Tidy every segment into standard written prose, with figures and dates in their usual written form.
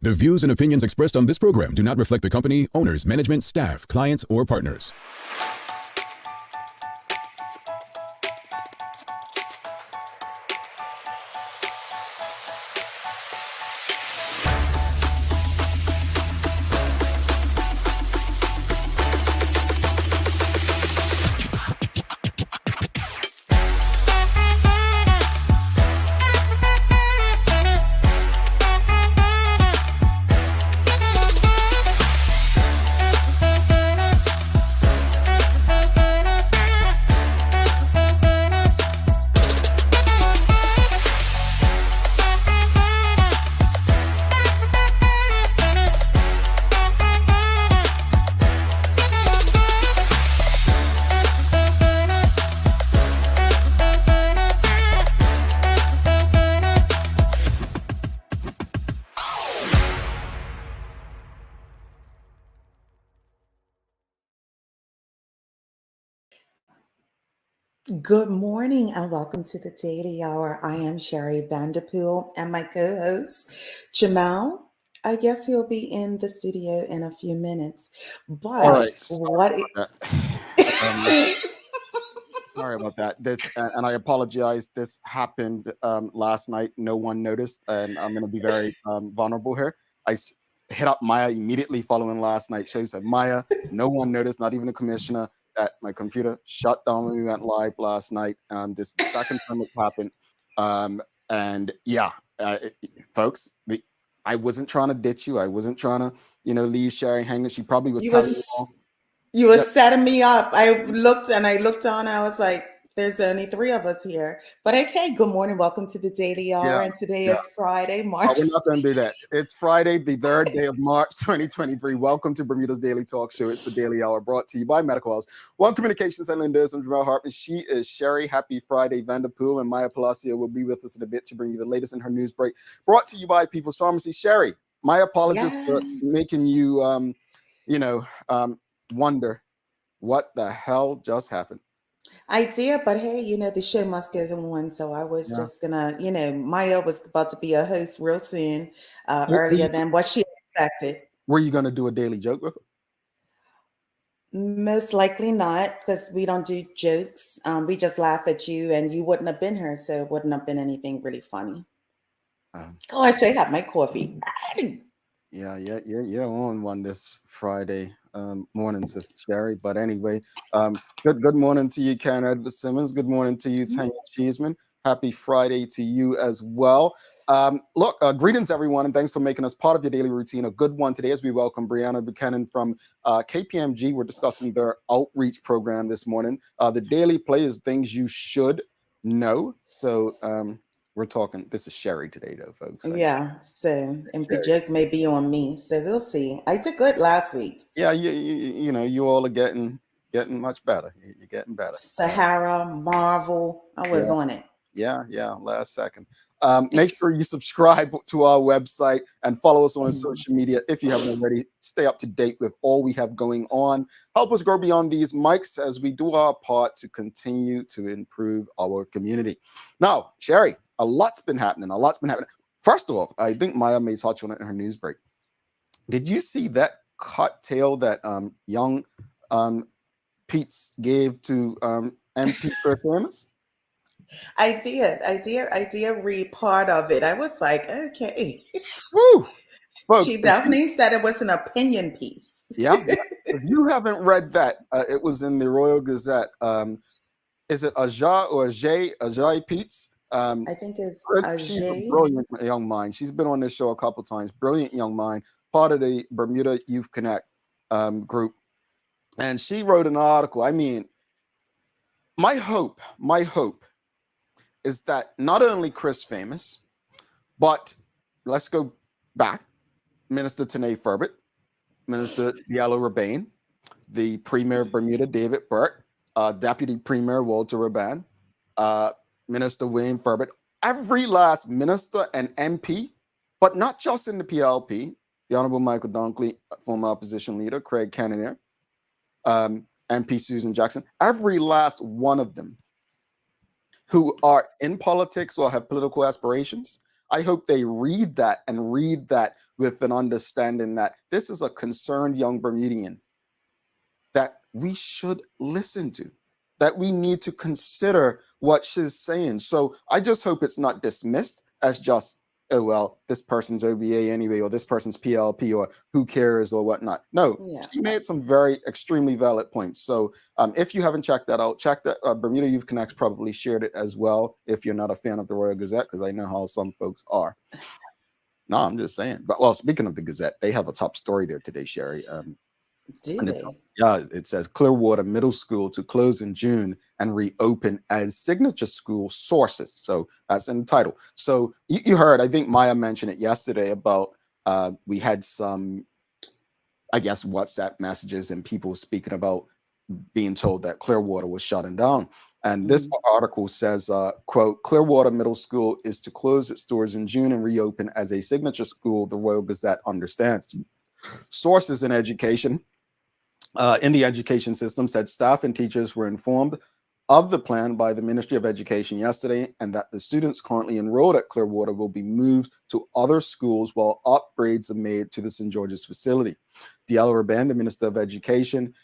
The views and opinions expressed on this program do not reflect the company, owners, management, staff, clients, or partners. Good morning and welcome to the Daily Hour. I am Sherry Vanderpool and my co-host Jamal. I guess he'll be in the studio in a few minutes. All But right, what? sorry about that. This and I apologize. This happened last night. No one noticed, and I'm going to be very vulnerable here. Hit up Maya immediately following last night's show. Said Maya, no one noticed, not even the commissioner. That my computer shut down when we went live last night. This is the second time it's happened, and yeah, folks, I wasn't trying to ditch you. I wasn't trying to, leave Sherry hanging. She probably was telling you all. You were setting me up. I looked on. I was like, there's only three of us here. But okay, good morning. Welcome to the Daily Hour. And today is Friday, March. We're not going to do that. It's Friday, the 3rd day of March, 2023. Welcome to Bermuda's Daily Talk Show. It's the Daily Hour brought to you by Medical House. One Communications and Lenders. I'm Jamal Hartman. She is Sherry. Happy Friday, Vanderpool. And Maya Palacio will be with us in a bit to bring you the latest in her news break. Brought to you by People's Pharmacy. Sherry, my apologies for making you, wonder what the hell just happened. I did, but hey, the show must go on. So I was just gonna, Maya was about to be a host real soon, earlier than what she expected. Were you gonna do a daily joke with her? Most likely not, because we don't do jokes. We just laugh at you, and you wouldn't have been here, so it wouldn't have been anything really funny. Oh, I should have my coffee. Yeah, on one this Friday morning, Sister Sherry. But anyway, good morning to you, Karen Edward Simmons. Good morning to you, Tanya Cheeseman. Happy Friday to you as well. Greetings, everyone, and thanks for making us part of your daily routine. A good one today as we welcome Brianna Buchanan from KPMG. We're discussing their outreach program this morning. The Daily Play is things you should know. So we're talking, this is Sherry today, though, folks. Yeah, so, and the joke may be on me, so we'll see. I did good last week. Yeah, you all are getting much better. You're getting better. Sahara, Marvel, I was on it. Yeah, last second. Make sure you subscribe to our website and follow us on social media if you haven't already. Stay up to date with all we have going on. Help us grow beyond these mics as we do our part to continue to improve our community. Now, Sherry, a lot's been happening. First of all, I think Maya may touch on it in her news break. Did you see that cocktail that young Pete's gave to MP Fairfax? I did read part of it. I was like, okay. Woo! Folks, she definitely said it was an opinion piece. Yeah. If you haven't read that, it was in the Royal Gazette. Is it Ajay or Ajay Pete's? I think it's she's a brilliant young mind. She's been on this show a couple times. Brilliant young mind, part of the Bermuda Youth Connect group. And she wrote an article. I mean, my hope is that not only Chris Famous, but let's go back, Minister Tanae Furbett, Minister Diallo Rabane, the Premier of Bermuda, David Burke, Deputy Premier Walter Raban, Minister William Furbett, every last minister and MP, but not just in the PLP, the Honorable Michael Dunkley, former opposition leader, Craig Kennedy, MP Susan Jackson, every last one of them who are in politics or have political aspirations I hope they read that and read that with an understanding that this is a concerned young Bermudian that we should listen to, that we need to consider what she's saying. So I just hope it's not dismissed as just, oh, well, this person's OBA anyway, or this person's PLP, or who cares, or whatnot. No, Yeah. she made some very extremely valid points. So if you haven't checked that out, check that. Bermuda Youth Connects probably shared it as well if you're not a fan of the Royal Gazette, because I know how some folks are. No, I'm just saying. But well, speaking of the Gazette, they have a top story there today, Sherry. Do And they? it says Clearwater Middle School to close in June and reopen as signature school sources. So that's in the title. So you heard, I think Maya mentioned it yesterday about we had some, I guess, WhatsApp messages and people speaking about being told that Clearwater was shutting down. And this article says, quote, Clearwater Middle School is to close its doors in June and reopen as a signature school, the Royal Gazette understands. Sources in education, in the education system, said staff and teachers were informed of the plan by the Ministry of Education yesterday, and that the students currently enrolled at Clearwater will be moved to other schools while upgrades are made to the St. George's facility. Diallo Raban, the Minister of Education,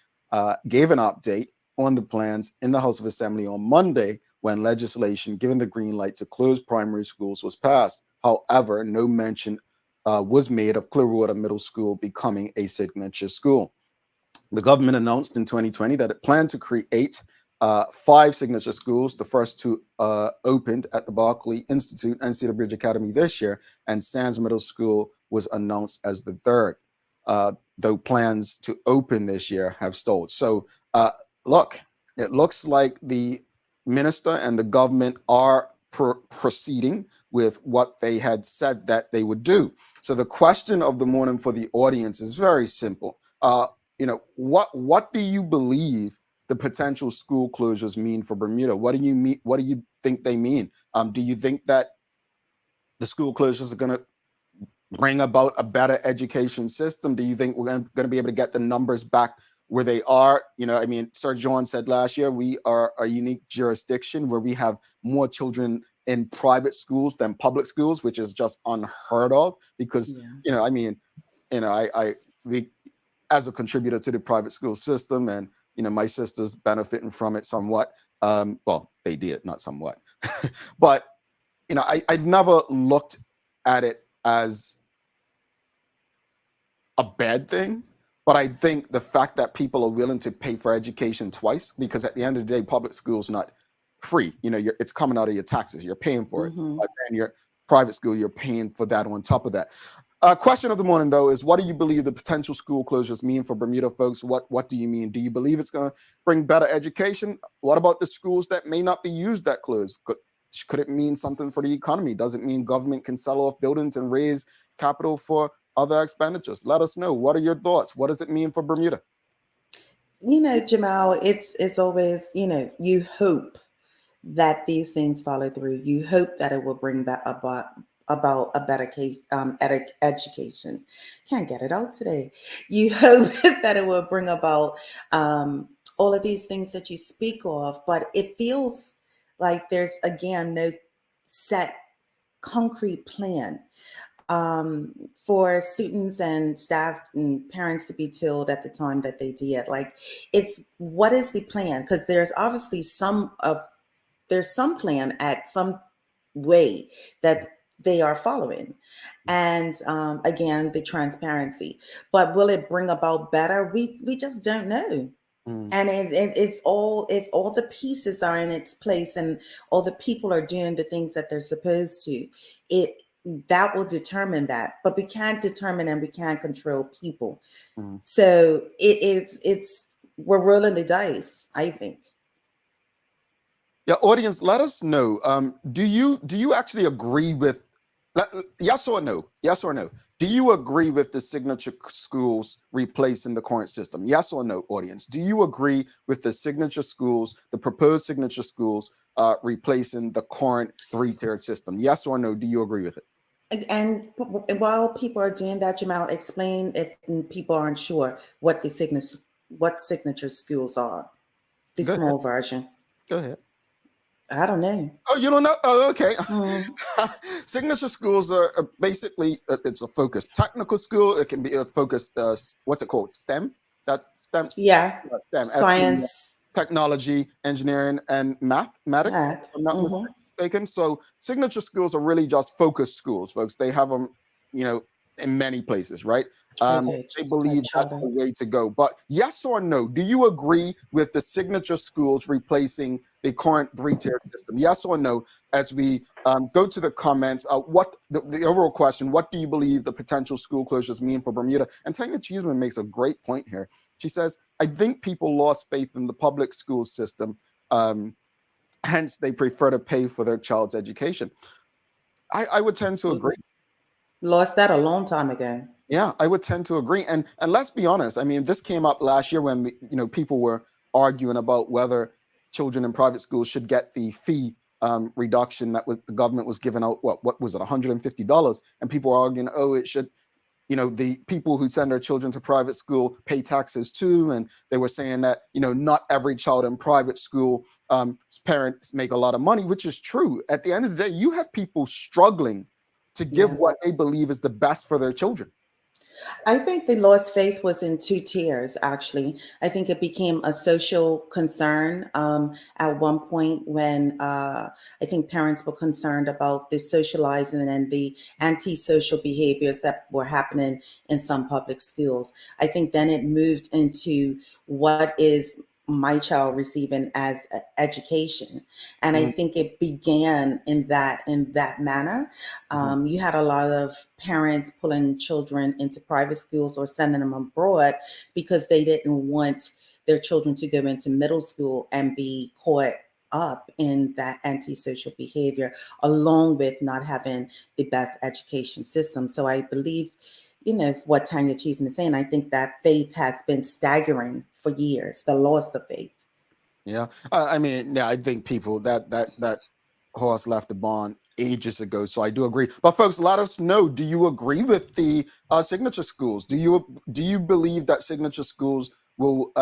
gave an update on the plans in the House of Assembly on Monday when legislation giving the green light to close primary schools was passed. However, no mention was made of Clearwater Middle School becoming a signature school. The government announced in 2020 that it planned to create 5 signature schools. The first 2 opened at the Berkeley Institute and Cedar Bridge Academy this year, and Sands Middle School was announced as the third, though plans to open this year have stalled. So look, it looks like the minister and the government are proceeding with what they had said that they would do. So the question of the morning for the audience is very simple. What do you believe the potential school closures mean for Bermuda? What do you mean? What do you think they mean? Do you think that the school closures are going to bring about a better education system? Do you think we're going to be able to get the numbers back where they are? Sir John said last year, we are a unique jurisdiction where we have more children in private schools than public schools, which is just unheard of because, we, as a contributor to the private school system, and my sister's benefiting from it somewhat. Well, they did, not somewhat. But I've never looked at it as a bad thing. But I think the fact that people are willing to pay for education twice, because at the end of the day, public school's not free. It's coming out of your taxes. You're paying for it. But then your private school, you're paying for that on top of that. Question of the morning, though, is what do you believe the potential school closures mean for Bermuda folks? What do you mean? Do you believe it's going to bring better education? What about the schools that may not be used that close? Could it mean something for the economy? Does it mean government can sell off buildings and raise capital for other expenditures? Let us know. What are your thoughts? What does it mean for Bermuda? Jamal, it's always, you hope that these things follow through. You hope that it will bring back about a better education. Can't get it out today. You hope that it will bring about all of these things that you speak of, but it feels like there's, again, no set concrete plan for students and staff and parents to be told at the time that they did. Like, what is the plan? Because there's obviously there's some plan at some way that they are following. And again, the transparency. But will it bring about better? We just don't know. And it's all, if all the pieces are in its place and all the people are doing the things that they're supposed to, that will determine that. But we can't determine and we can't control people. So it's we're rolling the dice, I think. Yeah, audience, let us know. Do you actually agree with, yes or no? Yes or no? Do you agree with the signature schools replacing the current system? Yes or no, audience? Do you agree with the signature schools, the proposed signature schools, replacing the current 3-tiered system? Yes or no? Do you agree with it? And while people are doing that, Jamal, explain if people aren't sure what signature schools are, the Go small ahead. version. Go ahead. I don't know. Oh, you don't know? Oh, okay. Mm, Signature schools are basically it's a focused technical school. It can be a focused what's it called? STEM. That's STEM. yeah. STEM. STEM. Science, Technology, engineering, and mathematics. If math. I'm not Mm-hmm. mistaken. So signature schools are really just focused schools, folks. They have them, in many places, right? Okay. They Like believe that's charter. the way to go. But yes or no, do you agree with the signature schools replacing the current three-tier system? Yes or no? As we go to the comments, what the overall question: what do you believe the potential school closures mean for Bermuda? And Tanya Cheeseman makes a great point here. She says, I think people lost faith in the public school system. Hence, they prefer to pay for their child's education. I would tend to agree. Lost that a long time ago. Yeah, I would tend to agree. And let's be honest. I mean, this came up last year when people were arguing about whether children in private schools should get the fee reduction that was the government was giving out. What was it, $150? And people were arguing, oh, it should. The people who send their children to private school pay taxes too. And they were saying that, not every child in private school, parents make a lot of money, which is true. At the end of the day, you have people struggling to give Yeah. what they believe is the best for their children. I think the lost faith was in two tiers, actually. I think it became a social concern at one point when I think parents were concerned about the socializing and the antisocial behaviors that were happening in some public schools. I think then it moved into what is my child receiving as education, and I Mhm, think it began in that manner. mhm, You had a lot of parents pulling children into private schools or sending them abroad because they didn't want their children to go into middle school and be caught up in that antisocial behavior, along with not having the best education system. So I believe, what Tanya Cheeseman is saying. I think that faith has been staggering for years, the loss of faith. yeah. I mean, yeah, I think people that horse left the barn ages ago. So I do agree. But folks, let us know. Do you agree with the signature schools? Do you believe that signature schools will,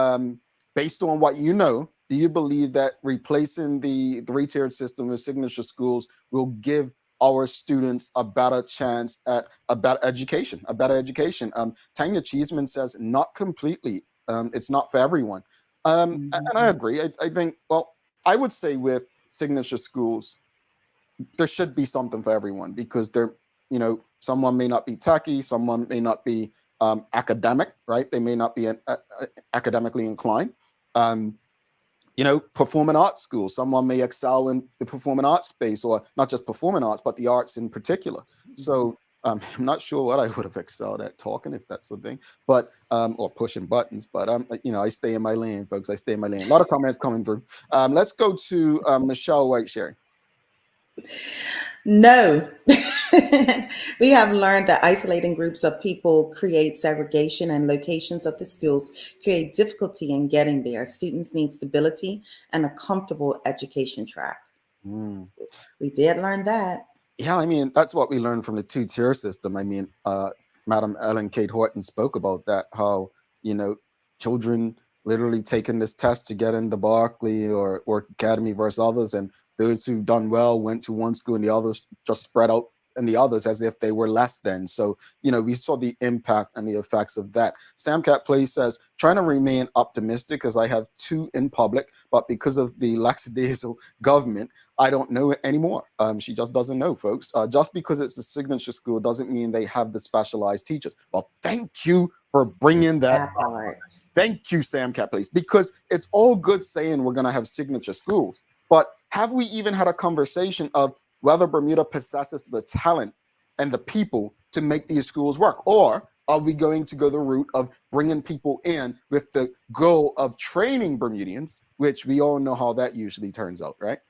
based on what you know, do you believe that replacing the three-tiered system with signature schools will give our students a better chance at a better education? A better education. Tanya Cheeseman says not completely. It's not for everyone. And I Mhm. agree. I think. Well, I would say with signature schools there should be something for everyone because someone may not be techy, someone may not be academic, right? They may not be academically inclined. Um, Performing arts schools, someone may excel in the performing arts space, or not just performing arts, but the arts in particular. So I'm not sure what I would have excelled at talking, if that's the thing, but or pushing buttons. But I stay in my lane, folks. I stay in my lane. A lot of comments coming through. Let's go to Michelle White, Sherry. No. We have learned that isolating groups of people create segregation, and locations of the schools create difficulty in getting there. Students need stability and a comfortable education track. Mm. We did learn that. Yeah, I mean, that's what we learned from the two-tier system. I mean, Madam Ellen Kate Horton spoke about that, how, you know, children literally taking this test to get into Berkeley or Academy versus others, and those who done well went to one school and the others just spread out and the others as if they were less than. So, we saw the impact and the effects of that. Sam Cat Play says, trying to remain optimistic because I have two in public, but because of the lackadaisical government, I don't know it anymore. She just doesn't know, folks. Just because it's a signature school doesn't mean they have the specialized teachers. Well, thank you for bringing that That up. part. Thank you, Sam Caplace, because it's all good saying we're going to have signature schools, but have we even had a conversation of whether Bermuda possesses the talent and the people to make these schools work? Or are we going to go the route of bringing people in with the goal of training Bermudians, which we all know how that usually turns out, right?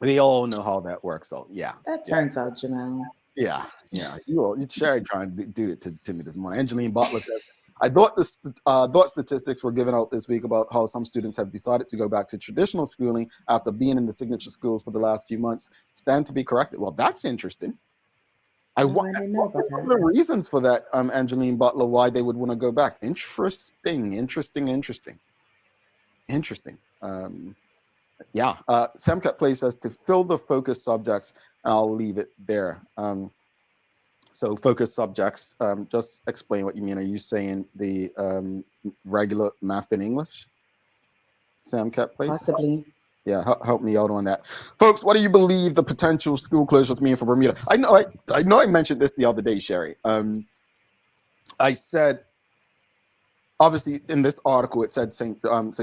We all know how that works out. Yeah. That Yeah. turns out, Jamal. Yeah. Yeah. You Sherry trying to do it to me this morning. Angeline Butler says, I thought statistics were given out this week about how some students have decided to go back to traditional schooling after being in the signature schools for the last few months. Stand to be corrected. Well, that's interesting. Oh, I didn't know What about are that. the reasons for that, Angeline Butler, why they would want to go back? Interesting. Yeah, Samcat Play says to fill the focus subjects, and I'll leave it there. So focus subjects, just explain what you mean. Are you saying the regular math and English? Samcat Place? Possibly. Yeah, help me out on that. Folks, what do you believe the potential school closures mean for Bermuda? I know I mentioned this the other day, Sherry. I said, obviously, in this article, it said St.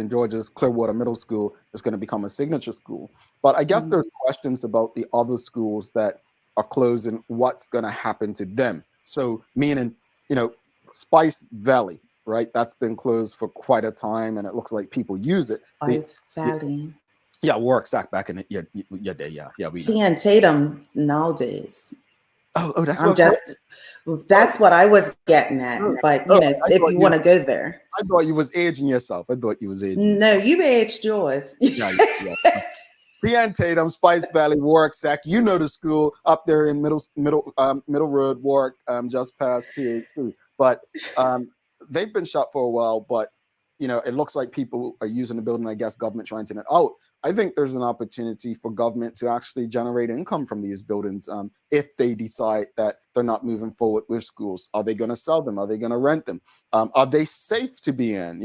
George's Clearwater Middle School is going to become a signature school. But I guess Mhm. there's questions about the other schools that are closed and what's going to happen to them. So, meaning, Spice Valley, right? That's been closed for quite a time, and it looks like people use it. Spice Valley. Yeah, Warwick Sack back in the day. Yeah, we know. T and Tatum nowadays. Oh, that's I'm what. just, Oh, that's what I was getting at. But, oh, if you want to go there. I thought you was aging yourself. I thought you was aging No, yourself. you aged yours. Yeah, yeah. P.N. Tatum, Spice Valley, Warwick Sack. You know the school up there in Middle Road, Warwick, just past PA2. But they've been shut for a while. But it looks like people are using the building. I guess government trying to net out. I think there's an opportunity for government to actually generate income from these buildings if they decide that they're not moving forward with schools. Are they going to sell them? Are they going to rent them? Are they safe to be in?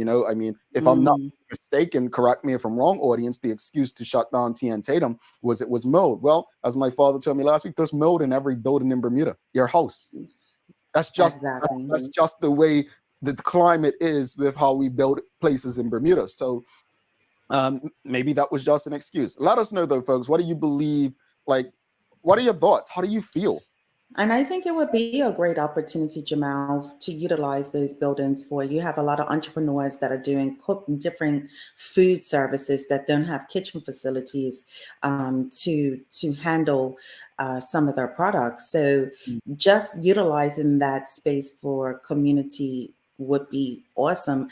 If I'm not mistaken, correct me if I'm wrong, audience, the excuse to shut down T.N. Tatum was it was mold. Well, as my father told me last week, there's mold in every building in Bermuda, your house. That's just Exactly. the way the climate is with how we build places in Bermuda. So maybe that was just an excuse. Let us know though, folks. What do you believe? Like, what are your thoughts? How do you feel? And I think it would be a great opportunity, Jamal, to utilize those buildings for you have a lot of entrepreneurs that are doing different food services that don't have kitchen facilities to handle some of their products. So just utilizing that space for community would be awesome.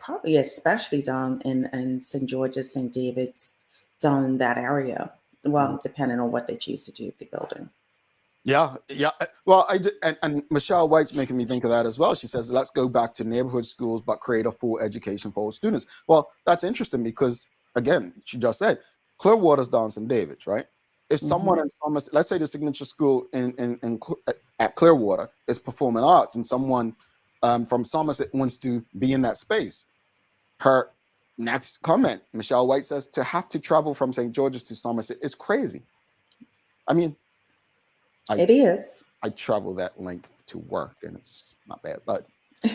Probably especially down in St. George's, St. David's, down in that area. Well, depending on what they choose to do with the building. Yeah. Well, and Michelle White's making me think of that as well. She says, let's go back to neighborhood schools, but create a full education for all students. Well, that's interesting because, again, she just said Clearwater's down St. David's, right? If someone in Somerset, let's say the signature school at Clearwater is performing arts, and someone from Somerset wants to be in that space, her next comment, Michelle White says, to have to travel from St. George's to Somerset is crazy. I mean, It is. I travel that length to work, and it's not bad. But I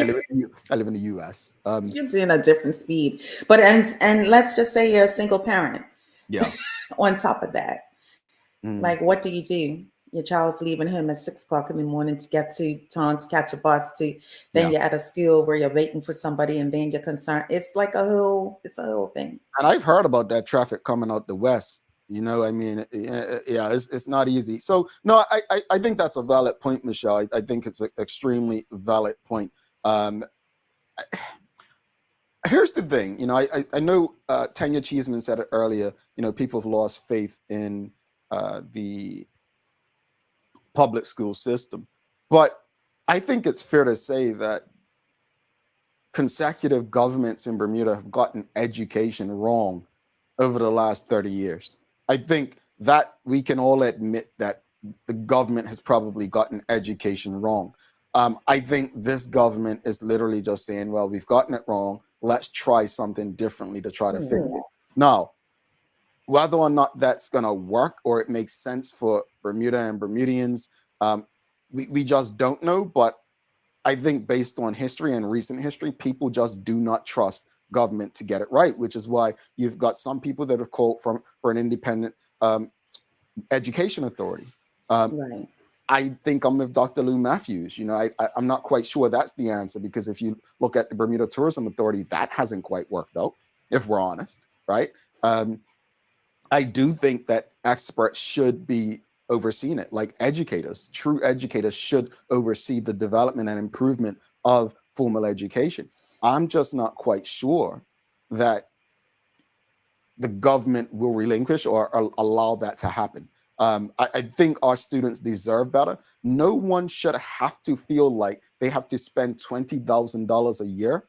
live in the U.S. You're doing a different speed, but and let's just say you're a single parent. Yeah. On top of that, Mm. like what do you do? Your child's leaving home at 6 o'clock in the morning to get to town to catch a bus to. Then Yeah. you're at a school where you're waiting for somebody, and then you're concerned. It's like it's a whole thing. And I've heard about that traffic coming out the west. I mean, yeah, it's not easy. So no, I think that's a valid point, Michelle. I think it's an extremely valid point. Here's the thing, I know Tanya Cheeseman said it earlier. People have lost faith in the public school system, but I think it's fair to say that consecutive governments in Bermuda have gotten education wrong over the last 30 years. I think that we can all admit that the government has probably gotten education wrong. I think this government is literally just saying, well, we've gotten it wrong. Let's try something differently to try to fix it. Now, whether or not that's going to work or it makes sense for Bermuda and Bermudians, we just don't know. But I think based on history and recent history, people just do not trust government to get it right, which is why you've got some people that have called for an independent education authority. Right. I think I'm with Dr. Lou Matthews. I'm not quite sure that's the answer, because if you look at the Bermuda Tourism Authority, that hasn't quite worked out, if we're honest, right? I do think that experts should be overseeing it, like educators. True educators should oversee the development and improvement of formal education. I'm just not quite sure that the government will relinquish or allow that to happen. I think our students deserve better. No one should have to feel like they have to spend $20,000 a year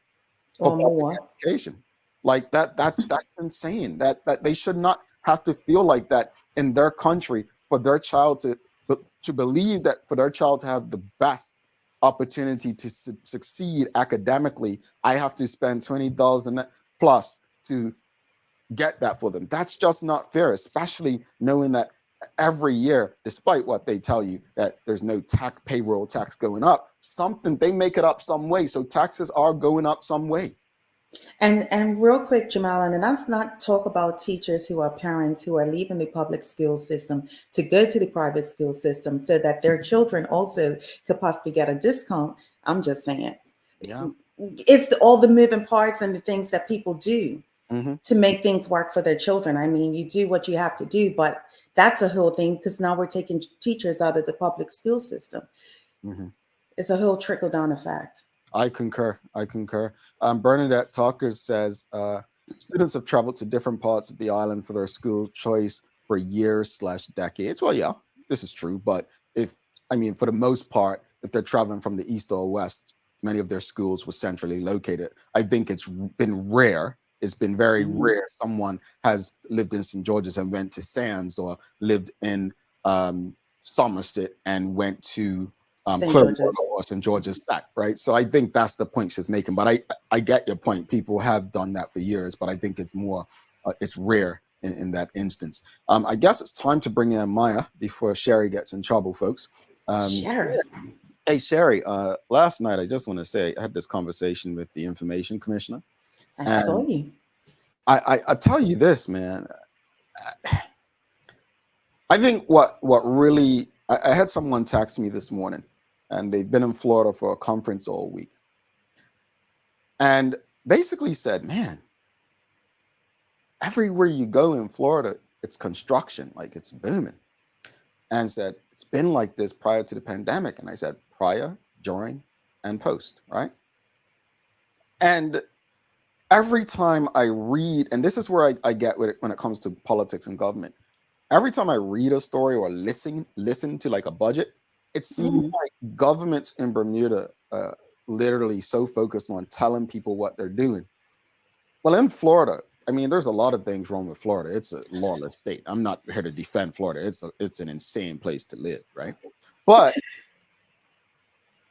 for Or public more. education. Like that's insane. That they should not have to feel like that in their country for their child to believe that for their child to have the best opportunity to succeed academically, I have to spend 20,000 plus to get that for them. That's just not fair, especially knowing that every year, despite what they tell you that there's no payroll tax going up, something they make it up some way. So taxes are going up some way. And real quick, Jamal, and let's not talk about teachers who are parents who are leaving the public school system to go to the private school system so that their children also could possibly get a discount. I'm just saying, Yeah. it's all the moving parts and the things that people do Mm-hmm. to make things work for their children. I mean, you do what you have to do, but that's a whole thing because now we're taking teachers out of the public school system. Mm-hmm. It's a whole trickle down effect. I concur. Bernadette Talker says students have traveled to different parts of the island for their school choice for years/decades. Well, yeah, this is true. But for the most part, if they're traveling from the east or west, many of their schools were centrally located. I think it's been rare. It's been very rare. Someone has lived in St. George's and went to Sands, or lived in Somerset and went to Clearwater or St. George's Sac, right? So I think that's the point she's making. But I get your point. People have done that for years, but I think it's more, it's rare in that instance. I guess it's time to bring in Maya before Sherry gets in trouble, folks. Sherry. Hey, Sherry, last night, I just want to say, I had this conversation with the information commissioner. I saw you. I tell you this, man. I think what really, I had someone text me this morning, and they've been in Florida for a conference all week, and basically said, man, everywhere you go in Florida, it's construction, like it's booming. And said, it's been like this prior to the pandemic. And I said, prior, during, and post, right? And every time I read, and this is where I get with it when it comes to politics and government, every time I read a story or listen to like a budget, it seems like governments in Bermuda literally so focused on telling people what they're doing. Well, in Florida, I mean, there's a lot of things wrong with Florida. It's a lawless state. I'm not here to defend Florida. It's an insane place to live, right? But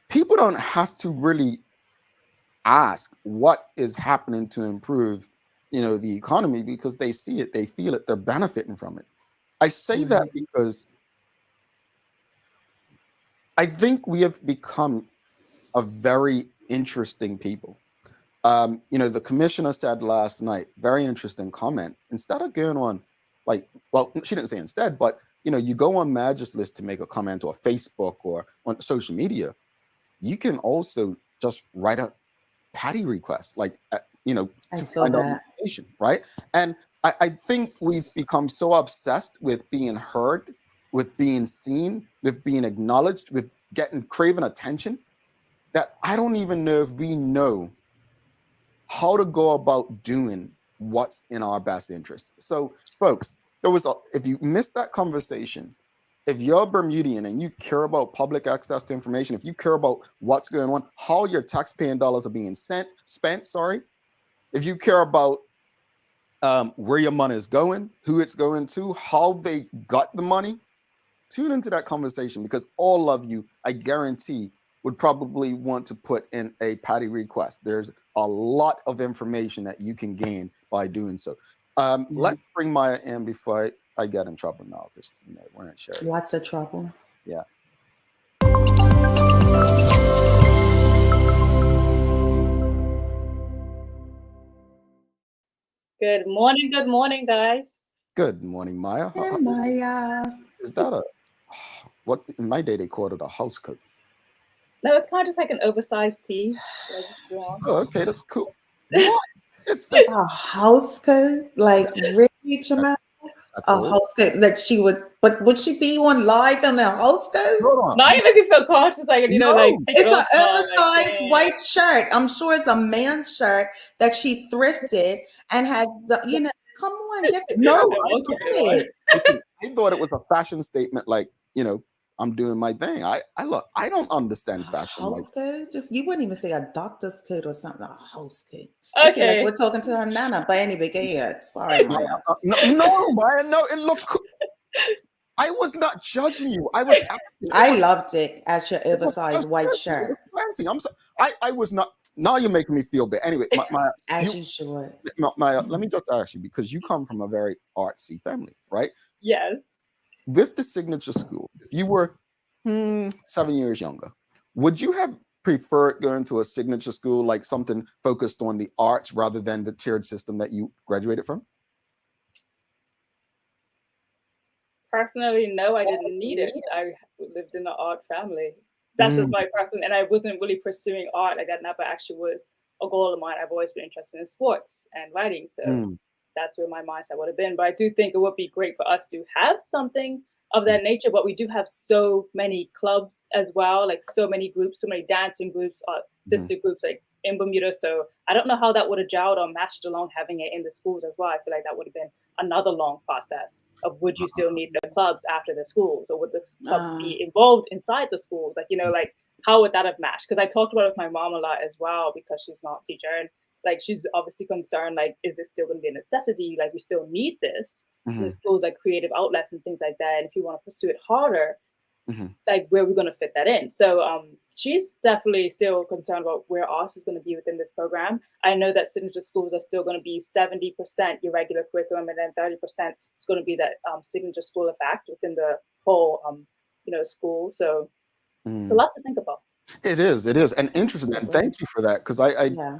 people don't have to really ask what is happening to improve, the economy, because they see it, they feel it, they're benefiting from it. I say that because I think we have become a very interesting people. The commissioner said last night, very interesting comment. Instead of going on, she didn't say instead, but you go on Magic's List to make a comment, or Facebook or on social media. You can also just write a patty request, to find out information, right? And I think we've become so obsessed with being heard, with being seen, with being acknowledged, with craving attention, that I don't even know if we know how to go about doing what's in our best interest. So, folks, if you missed that conversation, if you're a Bermudian and you care about public access to information, if you care about what's going on, how your taxpaying dollars are being spent, if you care about where your money is going, who it's going to, how they got the money, tune into that conversation, because all of you, I guarantee, would probably want to put in a patty request. There's a lot of information that you can gain by doing so. Let's bring Maya in before I get in trouble now, because we're not sure. Lots of trouble. Yeah. Good morning, guys. Good morning, Maya. Hey, Maya. Is that what in my day they called it a house coat? No, it's kind of just like an oversized tee. Oh, okay, that's cool. What? It's a house coat, like really, Jamal? A house coat that she would, but would she be on live in a house coat? Now you make me feel cautious, like it's an oversized white shirt. I'm sure it's a man's shirt that she thrifted and has the, come on, get I thought it was a fashion statement, like, I'm doing my thing. I don't understand fashion. House coat? You wouldn't even say a doctor's coat or something. A house coat. I feel like Okay. we're talking to her nana. But anyway, go ahead. Sorry, Maya. No, Maya, no. It looked. I was not judging you. I was asking. I loved it as your It was oversized white fancy. It was shirt, fancy. I'm so, I was not. Now you're making me feel bad. Anyway, as you, you should. let me just ask you, because you come from a very artsy family, right? Yes. With the signature schools, if you were 7 years younger, would you have preferred going to a signature school, like something focused on the arts rather than the tiered system that you graduated from? Personally, no, I didn't need it. I lived in an art family. That's just my person, and I wasn't really pursuing art. Like that never actually was a goal of mine. I've always been interested in sports and writing, so Mm, that's where my mindset would have been. But I do think it would be great for us to have something of mm, that nature. But we do have so many clubs as well, like so many groups, so many dancing groups, mhm. sister groups, like in Bermuda. So I don't know how that would have gelled or matched along having it in the schools as well. I feel like that would have been another long process of would you still need the clubs after the schools, or would the clubs Uh, be involved inside the schools? Like, like how would that have matched? Because I talked about it with my mom a lot as well, because she's not a teacher, and like she's obviously concerned, like, is this still going to be a necessity? Like, we still need this in the Mhm, schools, like creative outlets and things like that. And if you want to pursue it harder, mhm, like where we're going to fit that in. So she's definitely still concerned about where art is going to be within this program. I know that signature schools are still going to be 70% your regular curriculum, and then 30% is going to be that signature school effect within the whole school. So it's a mhm. lot to think about. It is, and interesting. And listen, thank you for that, because yeah.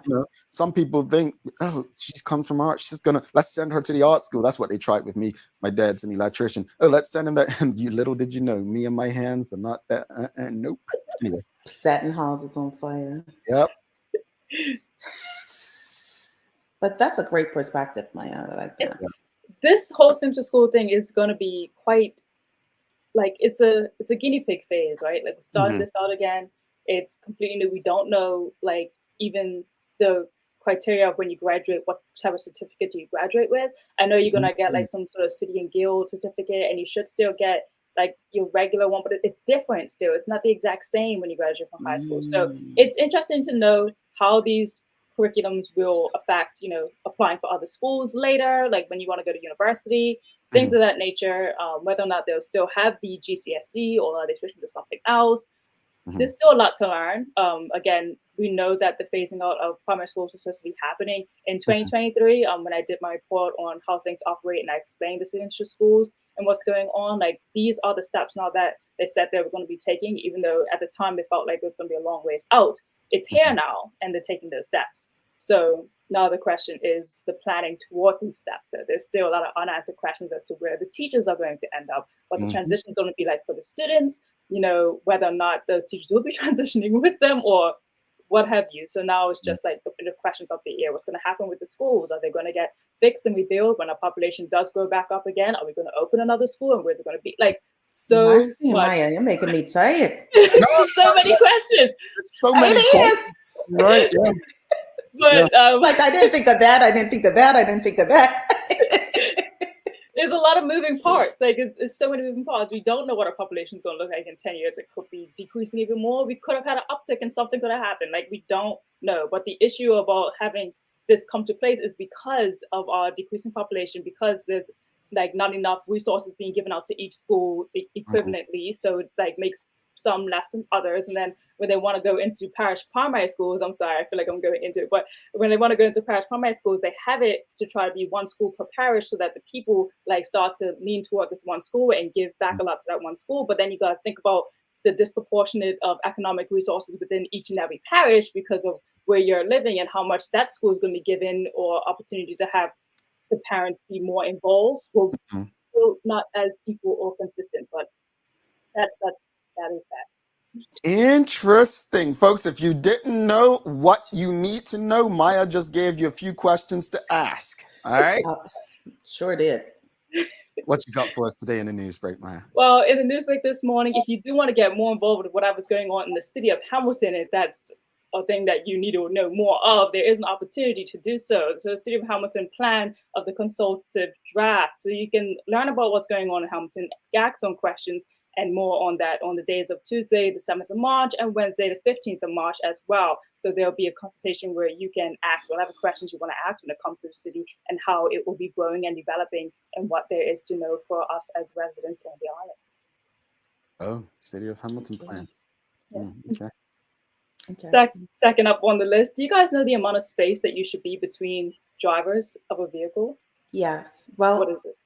some people think, oh, she comes from art, she's gonna let's send her to the art school. That's what they tried with me. My dad's an electrician. Oh, let's send him that. And you little did you know, me and my hands are not that. Nope. Anyway, Setting houses on fire. yep. But that's a great perspective, Maya. I like It's that. this whole signature school thing is going to be quite like it's a guinea pig phase, right? Like we started Mhm, this out again. It's completely new. We don't know like even the criteria of when you graduate, what type of certificate do you graduate with. I know you're gonna get like mhm, some sort of city and guild certificate, and you should still get like your regular one, but it's different still. It's not the exact same when you graduate from high school. So Mm, it's interesting to know how these curriculums will affect, applying for other schools later, like when you want to go to university, things mhm, of that nature, whether or not they'll still have the GCSE or are they switching to something else. mhm, There's still a lot to learn. Again, we know that the phasing out of primary schools is supposed to be happening in mhm, 2023. When I did my report on how things operate and I explained the signature schools and what's going on, like these are the steps now that they said they were going to be taking, even though at the time they felt like it was going to be a long ways out. It's here mhm, now, and they're taking those steps. So now the question is the planning toward these steps. So there's still a lot of unanswered questions as to where the teachers are going to end up, what the mhm, transition is going to be like for the students, whether or not those teachers will be transitioning with them or what have you. So now it's mhm. just like the questions of the air. What's going to happen with the schools? Are they going to get fixed and rebuilt when our population does grow back up again? Are we going to open another school, and where's it going to be? Like so mercy, much, Maya. You're making me tired. No, so many questions. it's so It many is. questions, right? Yeah, yeah. But It's like I didn't think of that. I didn't think of that. I didn't think of that. there's a lot of moving parts. Like it's so many moving parts. We don't know what our population is going to look like in 10 years. It could be decreasing even more. We could have had an uptick and something could have happened. Like we don't know. But the issue about having this come to place is because of our decreasing population, because there's like not enough resources being given out to each school Mhm, equivalently. So it's like makes some less than others. And then when they want to go into parish primary schools, I'm sorry, I feel like I'm going into it, but when they want to go into parish primary schools, they have it to try to be one school per parish so that the people like start to lean toward this one school and give back a lot to that one school. But then you got to think about the disproportionate of economic resources within each and every parish because of where you're living and how much that school is going to be given or opportunity to have the parents be more involved will mhm. still not as equal or consistent. But that is that. Interesting, folks. If you didn't know what you need to know, Maya just gave you a few questions to ask. All right. Uh, sure did. What you got for us today in the news break, Maya? Well, in the Newsweek this morning, if you do want to get more involved with whatever's going on in the city of Hamilton, that's a thing that you need to know more of, there is an opportunity to do so. So the City of Hamilton plan of the consultative draft. So you can learn about what's going on in Hamilton, ask some questions and more on that on the days of Tuesday, the 7th of March, and Wednesday, the 15th of March as well. So there'll be a consultation where you can ask whatever questions you want to ask when it comes to the city and how it will be growing and developing and what there is to know for us as residents on the island. Oh, City of Hamilton plan. Yeah. Okay. Second up on the list, do you guys know the amount of space that you should be between drivers of a vehicle? Yes. Well, What is it?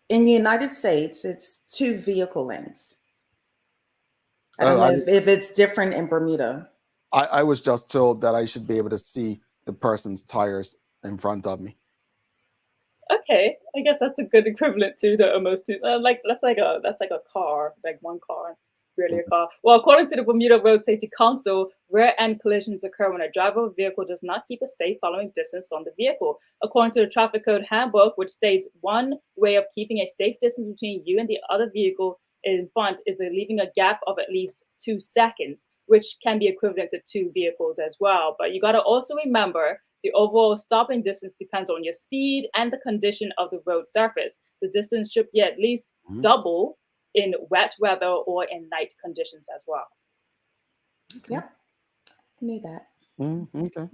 in the United States, it's 2 vehicle lengths. I Oh, don't know if it's different in Bermuda. I was just told that I should be able to see the person's tires in front of me. Okay, I guess that's a good equivalent to the almost like that's like a car, like one car, really a car. Well, according to the Bermuda Road Safety Council, rear-end collisions occur when a driver of a vehicle does not keep a safe following distance from the vehicle. According to the Traffic Code Handbook, which states one way of keeping a safe distance between you and the other vehicle in front is leaving a gap of at least 2 seconds, which can be equivalent to 2 vehicles as well. But you got to also remember the overall stopping distance depends on your speed and the condition of the road surface. The distance should be at least double in wet weather or in night conditions as well. Okay. Yep, I knew that. Okay.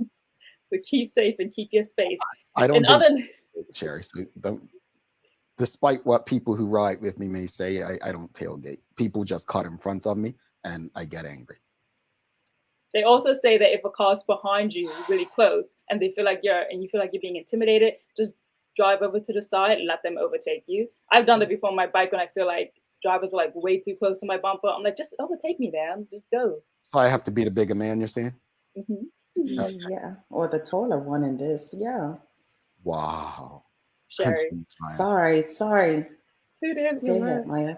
So keep safe and keep your space. I don't think, Sherry, so don't. Despite what people who ride with me may say, I don't tailgate. People just cut in front of me, and I get angry. They also say that if a car's behind you really close and you feel like you're being intimidated, just drive over to the side and let them overtake you. I've done that before on my bike when I feel like drivers are like way too close to my bumper. I'm like, just overtake me, man. Just go. So I have to be the bigger man, you're saying? Mm-hmm. Yeah, or the taller one in this. Yeah. Wow. Sherry. Sorry. 2 days. Go ahead, Maya.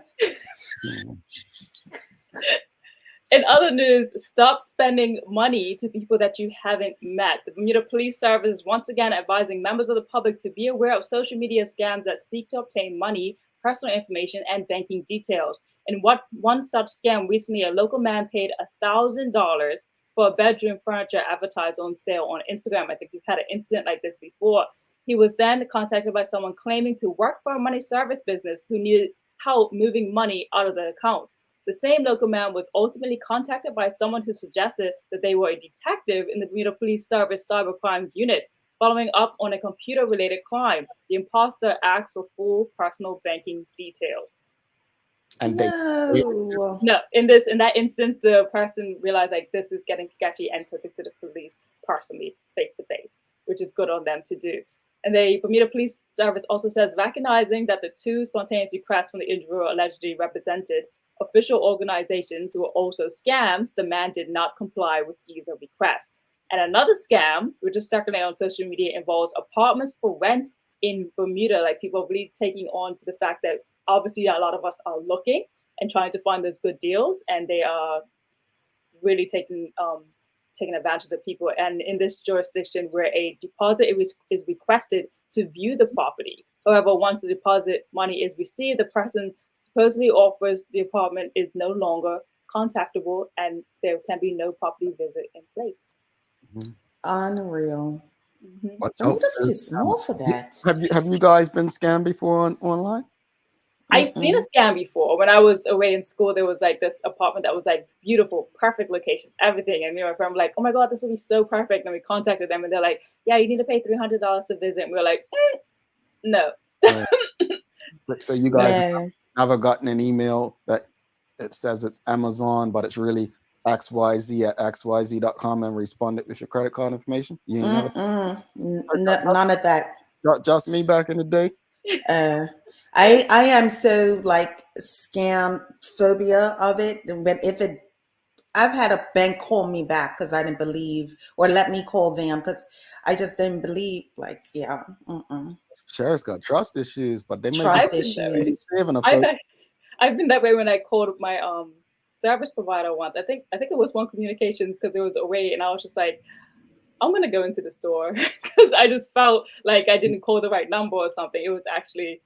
In other news, stop spending money to people that you haven't met. The Bermuda Police Service is once again advising members of the public to be aware of social media scams that seek to obtain money, personal information, and banking details. In one such scam recently, a local man paid $1,000 for a bedroom furniture advertised on sale on Instagram. I think we've had an incident like this before. He was then contacted by someone claiming to work for a money service business who needed help moving money out of the accounts. The same local man was ultimately contacted by someone who suggested that they were a detective in the Bermuda Police Service Cybercrime Unit, following up on a computer-related crime. The imposter asked for full personal banking details. And no, in that instance, the person realized like this is getting sketchy and took it to the police personally, face to face, which is good on them to do. And the Bermuda Police Service also says, recognizing that the 2 spontaneous requests from the individual allegedly represented official organizations who were also scams, the man did not comply with either request. And another scam, which is circulating on social media, involves apartments for rent in Bermuda. Like people are really taking on to the fact that obviously a lot of us are looking and trying to find those good deals, and they are really taking advantage of people. And in this jurisdiction where a deposit is requested to view the property. However, once the deposit money is received, the person supposedly offers the apartment is no longer contactable and there can be no property visit in place. Unreal. Bermuda's too small for that. Have you guys been scammed before online? I've seen a scam before. When I was away in school, there was like this apartment that was like beautiful, perfect location, everything. And me and my friend were like, oh my God, this would be so perfect. And we contacted them and they're like, yeah, you need to pay $300 to visit. And we were like, no. So you guys never gotten an email that it says it's Amazon, but it's really XYZ at xyz.com and responded with your credit card information? You ain't never? None of that. Just me back in the day? I am so like scam phobia of it. But I've had a bank call me back because I didn't believe, or let me call them because I just didn't believe. Like, yeah. Sherry's got trust issues, but they may trust issues. I've been that way when I called my service provider once. I think it was One Communications because it was away, and I was just like, I'm gonna go into the store because I just felt like I didn't call the right number or something. It was actually,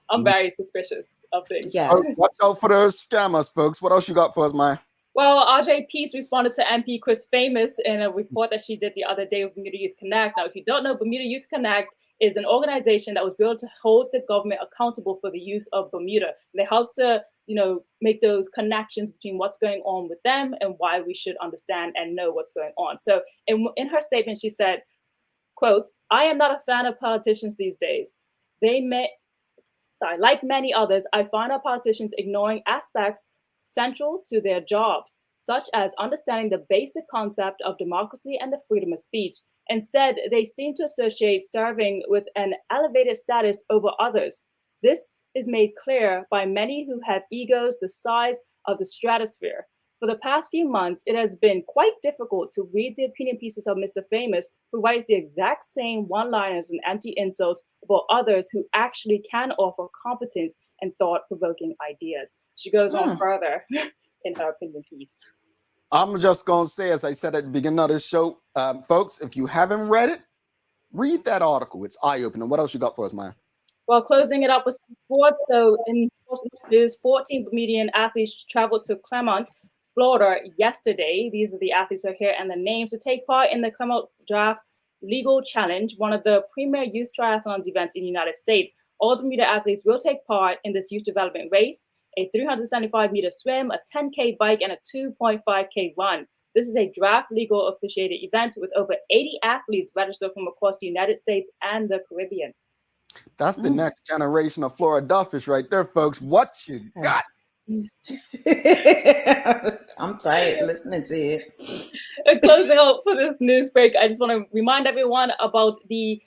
I'm very suspicious of things. Yes. Oh, watch out for those scammers, folks. What else you got for us, Maya? Well, RJ Peace responded to MP Chris Famous in a report that she did the other day with Bermuda Youth Connect. Now, if you don't know, Bermuda Youth Connect is an organization that was built to hold the government accountable for the youth of Bermuda. They help to, make those connections between what's going on with them and why we should understand and know what's going on. So in her statement, she said, quote, "I am not a fan of politicians these days. Like many others, I find our politicians ignoring aspects central to their jobs, such as understanding the basic concept of democracy and the freedom of speech. Instead, they seem to associate serving with an elevated status over others. This is made clear by many who have egos the size of the stratosphere. For the past few months, it has been quite difficult to read the opinion pieces of Mr. Famous, who writes the exact same one-liners and empty insults about others who actually can offer competent and thought-provoking ideas." She goes on further in her opinion piece. I'm just going to say, as I said at the beginning of this show, folks, if you haven't read it, read that article. It's eye-opening. What else you got for us, Maya? Well, closing it up with some sports. So in sports news, 14 Bermudian athletes traveled to Clermont, Florida yesterday. These are the athletes who are here and the names to take part in the Clermont Draft Legal Challenge, one of the premier youth triathlons events in the United States. All Bermuda athletes will take part in this youth development race, a 375-meter swim, a 10K bike, and a 2.5K run. This is a draft legal officiated event with over 80 athletes registered from across the United States and the Caribbean. That's the next generation of Floridafish right there, folks. What you got? I'm tired listening to it. Closing out for this news break, I just want to remind everyone about the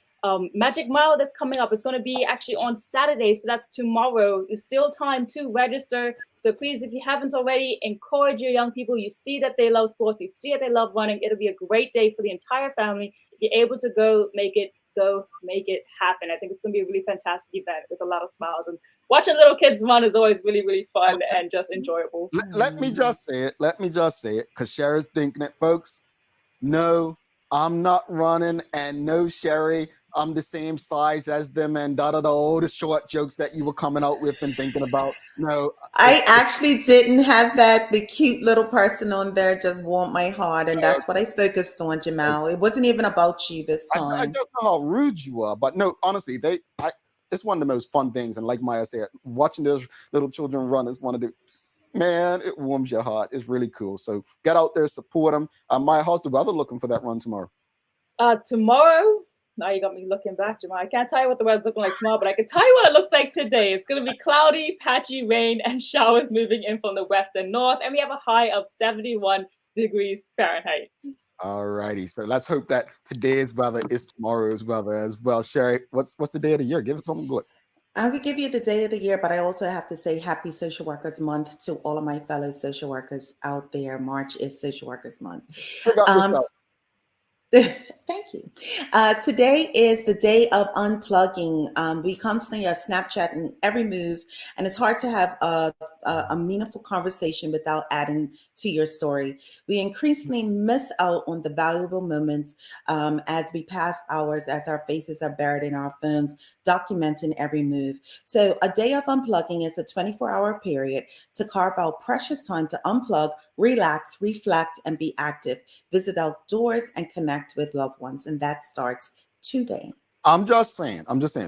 Magic Mile that's coming up. It's going to be actually on Saturday, so that's tomorrow. There's still time to register. So please, if you haven't already, encourage your young people. You see that they love sports. You see that they love running. It'll be a great day for the entire family. If you're able to go make it happen. I think it's going to be a really fantastic event with a lot of smiles. And watching little kids run is always really, really fun and just enjoyable. Let me just say it. Because Sherry's thinking it, folks. No, I'm not running, and no, Sherry, I'm the same size as them, and all the short jokes that you were coming out with and thinking about. No, I actually didn't have that. The cute little person on there just warmed my heart, and that's what I focused on, Jamal. It wasn't even about you this time. I just know how rude you are, but no, honestly, it's one of the most fun things, and like Maya said, watching those little children run is one of the. Man, it warms your heart. It's really cool. So get out there, support them. Maya, how's the weather looking for that run tomorrow? Tomorrow, now you got me looking back, Jamal. I can't tell you what the weather's looking like tomorrow, but I can tell you what it looks like today. It's going to be cloudy, patchy rain, and showers moving in from the west and north. And we have a high of 71 degrees Fahrenheit. All righty. So let's hope that today's weather is tomorrow's weather as well. Sherry, what's the day of the year? Give us something good. I could give you the day of the year, but I also have to say Happy Social Workers Month to all of my fellow social workers out there. March is Social Workers Month. Thank you. Today is the day of unplugging. We constantly are Snapchatting every move, and it's hard to have a meaningful conversation without adding to your story. We increasingly miss out on the valuable moments as we pass hours, as our faces are buried in our phones, documenting every move. So a day of unplugging is a 24-hour period to carve out precious time to unplug, relax, reflect, and be active. Visit outdoors and connect with loved ones. And that starts today. I'm just saying,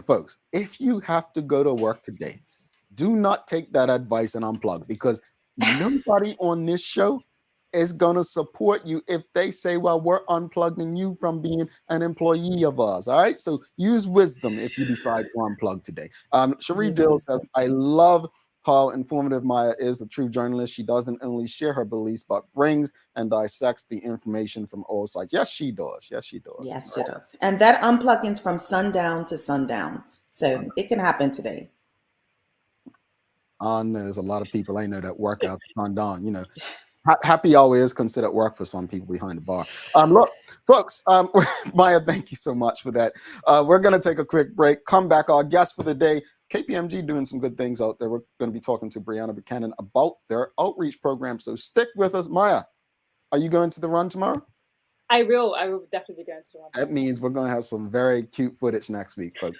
folks, if you have to go to work today, do not take that advice and unplug, because nobody on this show is going to support you if they say, well, we're unplugging you from being an employee of ours. All right. So use wisdom if you decide to unplug today. Cherie Dill says, I love how informative Maya is, a true journalist. She doesn't only share her beliefs, but brings and dissects the information from all sides. Yes, she does. Yes, she does. Yes, she does. And that unplugging is from sundown to sundown. So it can happen today. There's a lot of people I know that work out sundown. You know, happy hour is considered work for some people behind the bar. Look, folks, Maya, thank you so much for that. We're going to take a quick break. Come back. Our guest for the day, KPMG, doing some good things out there. We're going to be talking to Brianna Buchanan about their outreach program. So stick with us. Maya, are you going to the run tomorrow? I will definitely be going to the run. That means we're going to have some very cute footage next week, folks.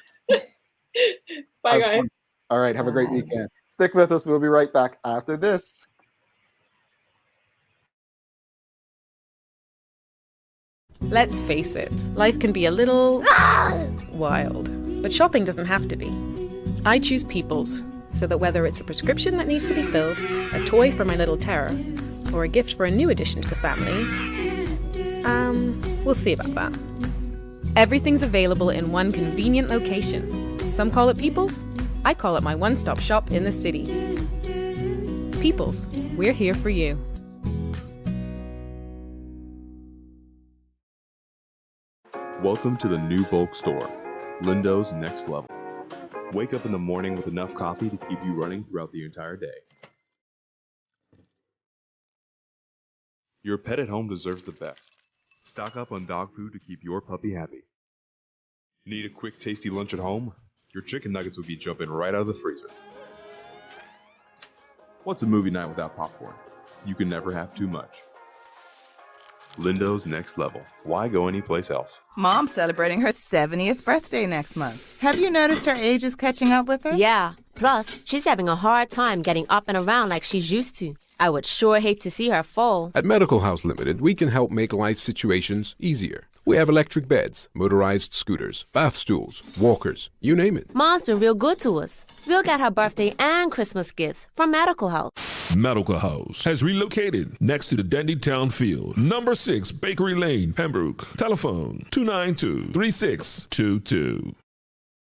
Bye, guys. All right. Have a great weekend. Stick with us. We'll be right back after this. Let's face it, life can be a little wild, but shopping doesn't have to be. I choose People's, so that whether it's a prescription that needs to be filled, a toy for my little terror, or a gift for a new addition to the family, we'll see about that. Everything's available in one convenient location. Some call it People's. I call it my one-stop shop in the city. People's, we're here for you. Welcome to the new bulk store, Lindo's Next Level. Wake up in the morning with enough coffee to keep you running throughout the entire day. Your pet at home deserves the best. Stock up on dog food to keep your puppy happy. Need a quick, tasty lunch at home? Your chicken nuggets will be jumping right out of the freezer. What's a movie night without popcorn? You can never have too much. Lindo's Next Level. Why go anyplace else? Mom's celebrating her 70th birthday next month. Have you noticed her age is catching up with her? Yeah. Plus, she's having a hard time getting up and around like she's used to. I would sure hate to see her fall. At Medical House Limited, we can help make life situations easier. We have electric beds, motorized scooters, bath stools, walkers, you name it. Mom's been real good to us. We'll get her birthday and Christmas gifts from Medical House. Medical House has relocated next to the Dandytown Field, number 6 Bakery Lane, Pembroke. Telephone 292-3622.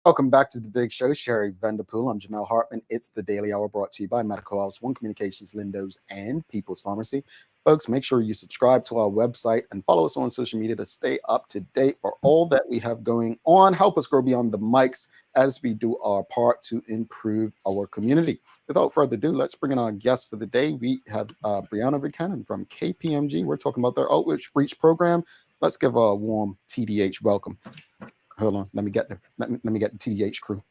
Welcome back to the big show. Sherry Vanderpool. I'm Jamel Hartman. It's the Daily Hour brought to you by Medical House, One Communications, Lindo's, and People's Pharmacy. Folks, make sure you subscribe to our website and follow us on social media to stay up to date for all that we have going on. Help us grow beyond the mics as we do our part to improve our community. Without further ado, let's bring in our guest for the day. We have Brianna Buchanan from KPMG. We're talking about their outreach program. Let's give a warm TDH welcome. Hold on, let me get the TDH crew.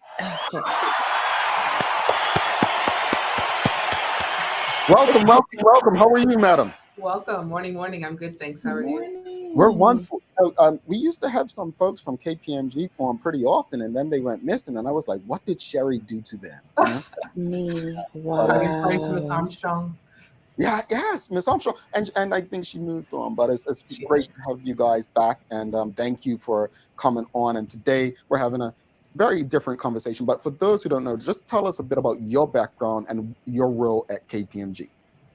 Welcome. How are you, madam? Welcome. Morning. I'm good, thanks. How are you? We're wonderful. We used to have some folks from KPMG on pretty often, and then they went missing, and I was like, what did Sherry do to them? You know? Me. Wow. Are you referring to Miss Armstrong? Yes, Miss Armstrong, and I think she moved on, but it's great to have you guys back, and thank you for coming on. And today we're having a very different conversation, but for those who don't know, just tell us a bit about your background and your role at KPMG.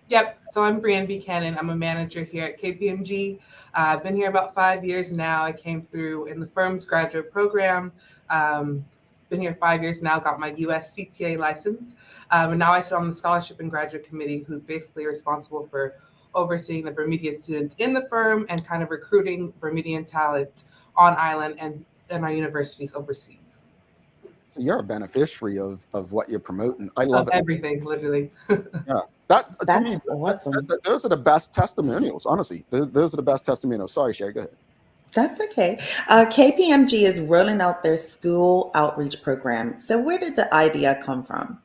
Yep. So I'm Brianna Buchanan. I'm a manager here at KPMG. I've been here about 5 years now. I came through in the firm's graduate program. Been here 5 years now, got my US CPA license. And now I sit on the scholarship and graduate committee, who's basically responsible for overseeing the Bermudian students in the firm and kind of recruiting Bermudian talent on island and our universities overseas. So you're a beneficiary of what you're promoting. I love it. Everything, literally. Yeah. That's to me, awesome. Those are the best testimonials, honestly. Those are the best testimonials. Sorry, Sherry, go ahead. That's okay. KPMG is rolling out their school outreach program. So where did the idea come from?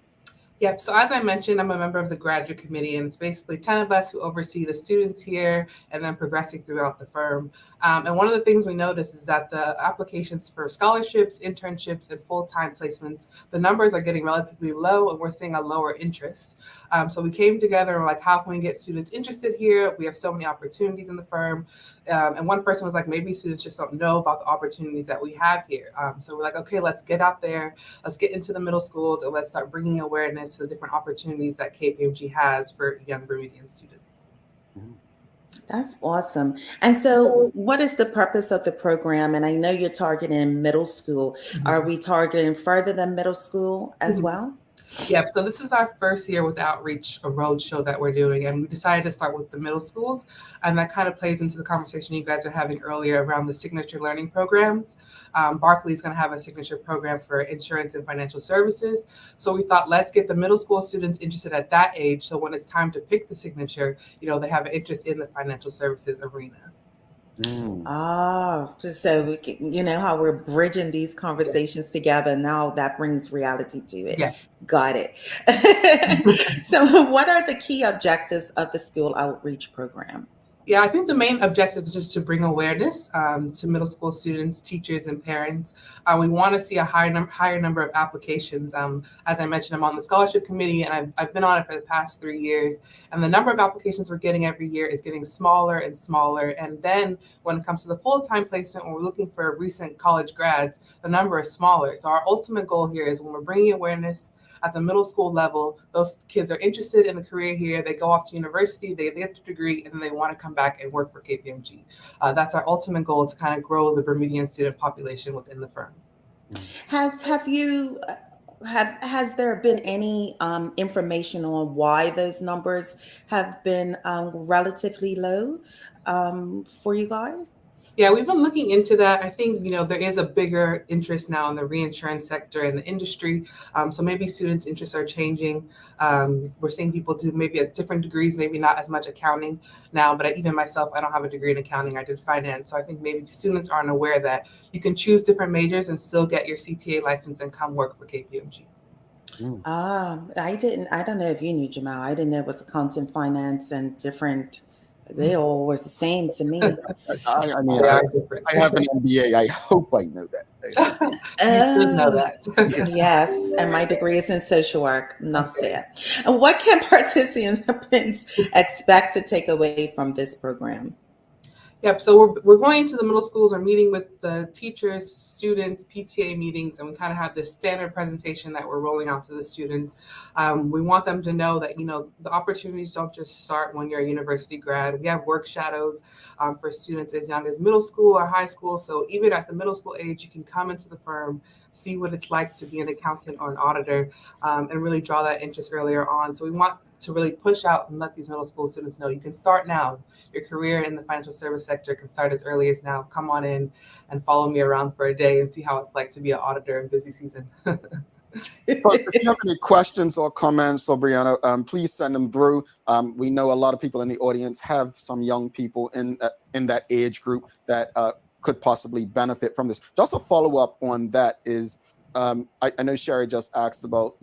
Yep. So as I mentioned, I'm a member of the graduate committee, and it's basically 10 of us who oversee the students here and then progressing throughout the firm. And one of the things we noticed is that the applications for scholarships, internships, and full-time placements, the numbers are getting relatively low, and we're seeing a lower interest. So we came together and we're like, how can we get students interested here? We have so many opportunities in the firm. And one person was like, maybe students just don't know about the opportunities that we have here. So we're like, okay, let's get out there. Let's get into the middle schools and let's start bringing awareness to the different opportunities that KPMG has for young Bermudian students. That's awesome. And so what is the purpose of the program? And I know you're targeting middle school. Are we targeting further than middle school as well? Yep. So this is our first year with Outreach, a road show that we're doing. And we decided to start with the middle schools. And that kind of plays into the conversation you guys are having earlier around the signature learning programs. Barclays is going to have a signature program for insurance and financial services. So we thought, let's get the middle school students interested at that age. So when it's time to pick the signature, they have an interest in the financial services arena. So we can, how we're bridging these conversations together. Now that brings reality to it. Yeah. Got it. So what are the key objectives of the school outreach program? Yeah, I think the main objective is just to bring awareness to middle school students, teachers, and parents. We want to see a higher number of applications. As I mentioned, I'm on the scholarship committee, and I've been on it for the past 3 years. And the number of applications we're getting every year is getting smaller and smaller. And then when it comes to the full-time placement, when we're looking for recent college grads, the number is smaller. So our ultimate goal here is when we're bringing awareness at the middle school level, those kids are interested in the career here. They go off to university, they get their degree, and then they want to come back and work for KPMG. That's our ultimate goal, to kind of grow the Bermudian student population within the firm. Has there been any information on why those numbers have been relatively low for you guys? Yeah, we've been looking into that. I think, there is a bigger interest now in the reinsurance sector and the industry. So maybe students' interests are changing. We're seeing people do maybe at different degrees, maybe not as much accounting now, but even myself, I don't have a degree in accounting. I did finance. So I think maybe students aren't aware that you can choose different majors and still get your CPA license and come work for KPMG. I don't know if you knew, Jamal. I didn't know it was accounting, finance, and different. They all were the same to me. I mean, I have an MBA. I hope I know that. You should know that. Yes, and my degree is in social work. Enough said. And what can participants expect to take away from this program? Yep. So we're going to the middle schools. We're meeting with the teachers, students, PTA meetings, and we kind of have this standard presentation that we're rolling out to the students. We want them to know that, the opportunities don't just start when you're a university grad. We have work shadows for students as young as middle school or high school. So even at the middle school age, you can come into the firm, see what it's like to be an accountant or an auditor, and really draw that interest earlier on. So we want to really push out and let these middle school students know you can start now. Your career in the financial service sector can start as early as now. Come on in and follow me around for a day and see how it's like to be an auditor in busy season. But if you have any questions or comments for Brianna, please send them through. We know a lot of people in the audience have some young people in that age group that could possibly benefit from this. Just a follow-up on that is, I know Sherry just asked about,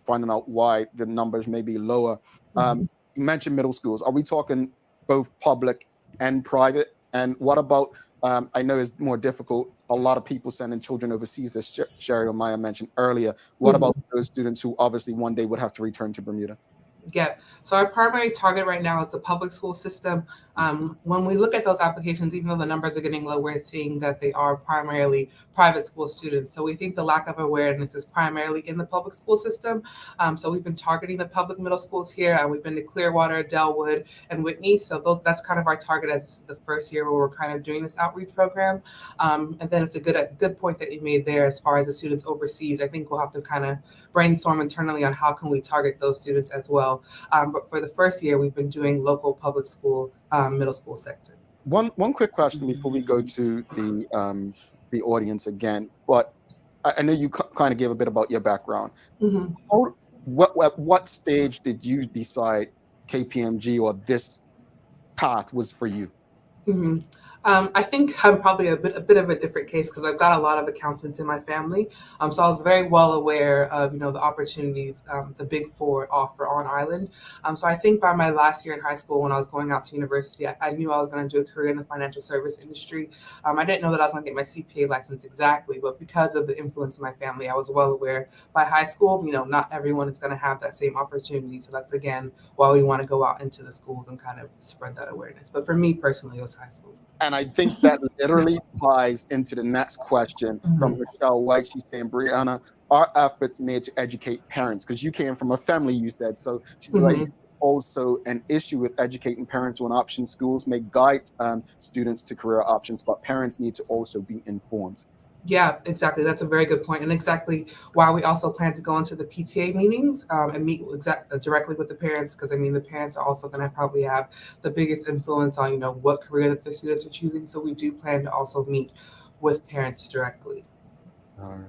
finding out why the numbers may be lower. You mentioned middle schools. Are we talking both public and private? And what about, I know it's more difficult, a lot of people sending children overseas, as Sherry or Maya mentioned earlier. What about those students who obviously one day would have to return to Bermuda? Yeah. So our primary target right now is the public school system. When we look at those applications, even though the numbers are getting low, we're seeing that they are primarily private school students. So we think the lack of awareness is primarily in the public school system. So we've been targeting the public middle schools here. And we've been to Clearwater, Delwood, and Whitney. So that's kind of our target, as this is the first year where we're kind of doing this outreach program. And then it's a good point that you made there as far as the students overseas. I think we'll have to kind of brainstorm internally on how can we target those students as well. But for the first year, we've been doing local public school, middle school sector. One quick question before we go to the audience again. But I know you kind of gave a bit about your background. What stage did you decide KPMG or this path was for you? I think I'm probably a bit of a different case because I've got a lot of accountants in my family. So I was very well aware of, the opportunities the Big Four offer on island. So I think by my last year in high school, when I was going out to university, I knew I was going to do a career in the financial service industry. I didn't know that I was going to get my CPA license exactly, but because of the influence of my family, I was well aware by high school, not everyone is going to have that same opportunity. So that's, again, why we want to go out into the schools and kind of spread that awareness. But for me personally, it was high school. And I think that literally ties into the next question from Michelle White. She's saying, Brianna, are efforts made to educate parents? Because you came from a family, you said. So she's like, also an issue with educating parents on option schools may guide students to career options, but parents need to also be informed. Yeah, exactly. That's a very good point, and exactly why we also plan to go into the PTA meetings and meet directly with the parents, because the parents are also going to probably have the biggest influence on what career that their students are choosing. So we do plan to also meet with parents directly. All right.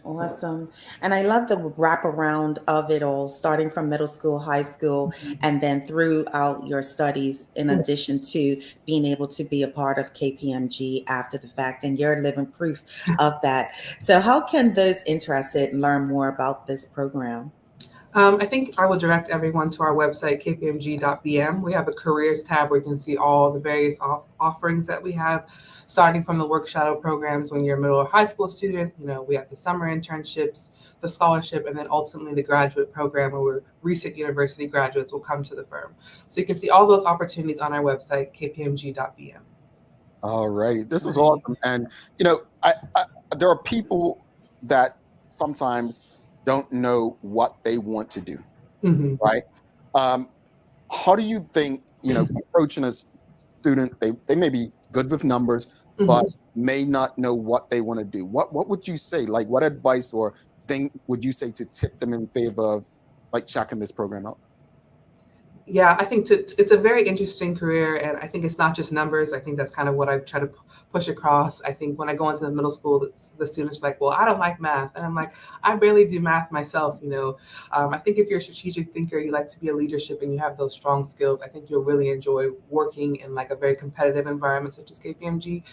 Awesome. And I love the wraparound of it all, starting from middle school, high school, and then throughout your studies, in addition to being able to be a part of KPMG after the fact. And you're living proof of that. So how can those interested learn more about this program? I think I will direct everyone to our website, kpmg.bm. We have a careers tab where you can see all the various offerings that we have, starting from the work shadow programs when you're a middle or high school student. We have the summer internships, the scholarship, and then ultimately the graduate program where recent university graduates will come to the firm. So you can see all those opportunities on our website, kpmg.bm. All righty. This was awesome. And, there are people that sometimes don't know what they want to do, right? How do you think, approaching a student, they may be good with numbers, but may not know what they want to do? What would you say? Like, what advice or thing would you say to tip them in favor of, like, checking this program out? Yeah, I think it's a very interesting career, and I think it's not just numbers. I think that's kind of what I try to push across. I think when I go into the middle school, the students are like, well, I don't like math. And I'm like, I barely do math myself, I think if you're a strategic thinker, you like to be a leadership and you have those strong skills, I think you'll really enjoy working in like a very competitive environment such as KPMG.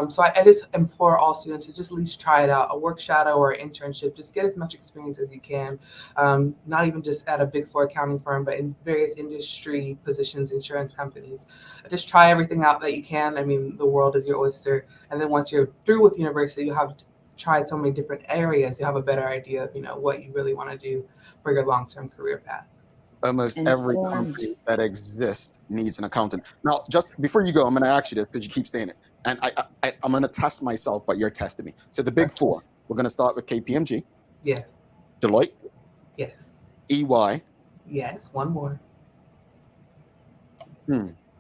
So I just implore all students to just at least try it out, a work shadow or an internship, just get as much experience as you can, not even just at a Big Four accounting firm, but in various industry positions, insurance companies. Just try everything out that you can. I mean, the world is your oyster. And then once you're through with university, you have tried so many different areas, you have a better idea of, what you really want to do for your long-term career path. Almost every company that exists needs an accountant. Now, just before you go, I'm going to ask you this because you keep saying it. And I'm going to test myself, but you're testing me. So the Big Four, we're going to start with KPMG. Yes. Deloitte. Yes. EY. Yes. One more.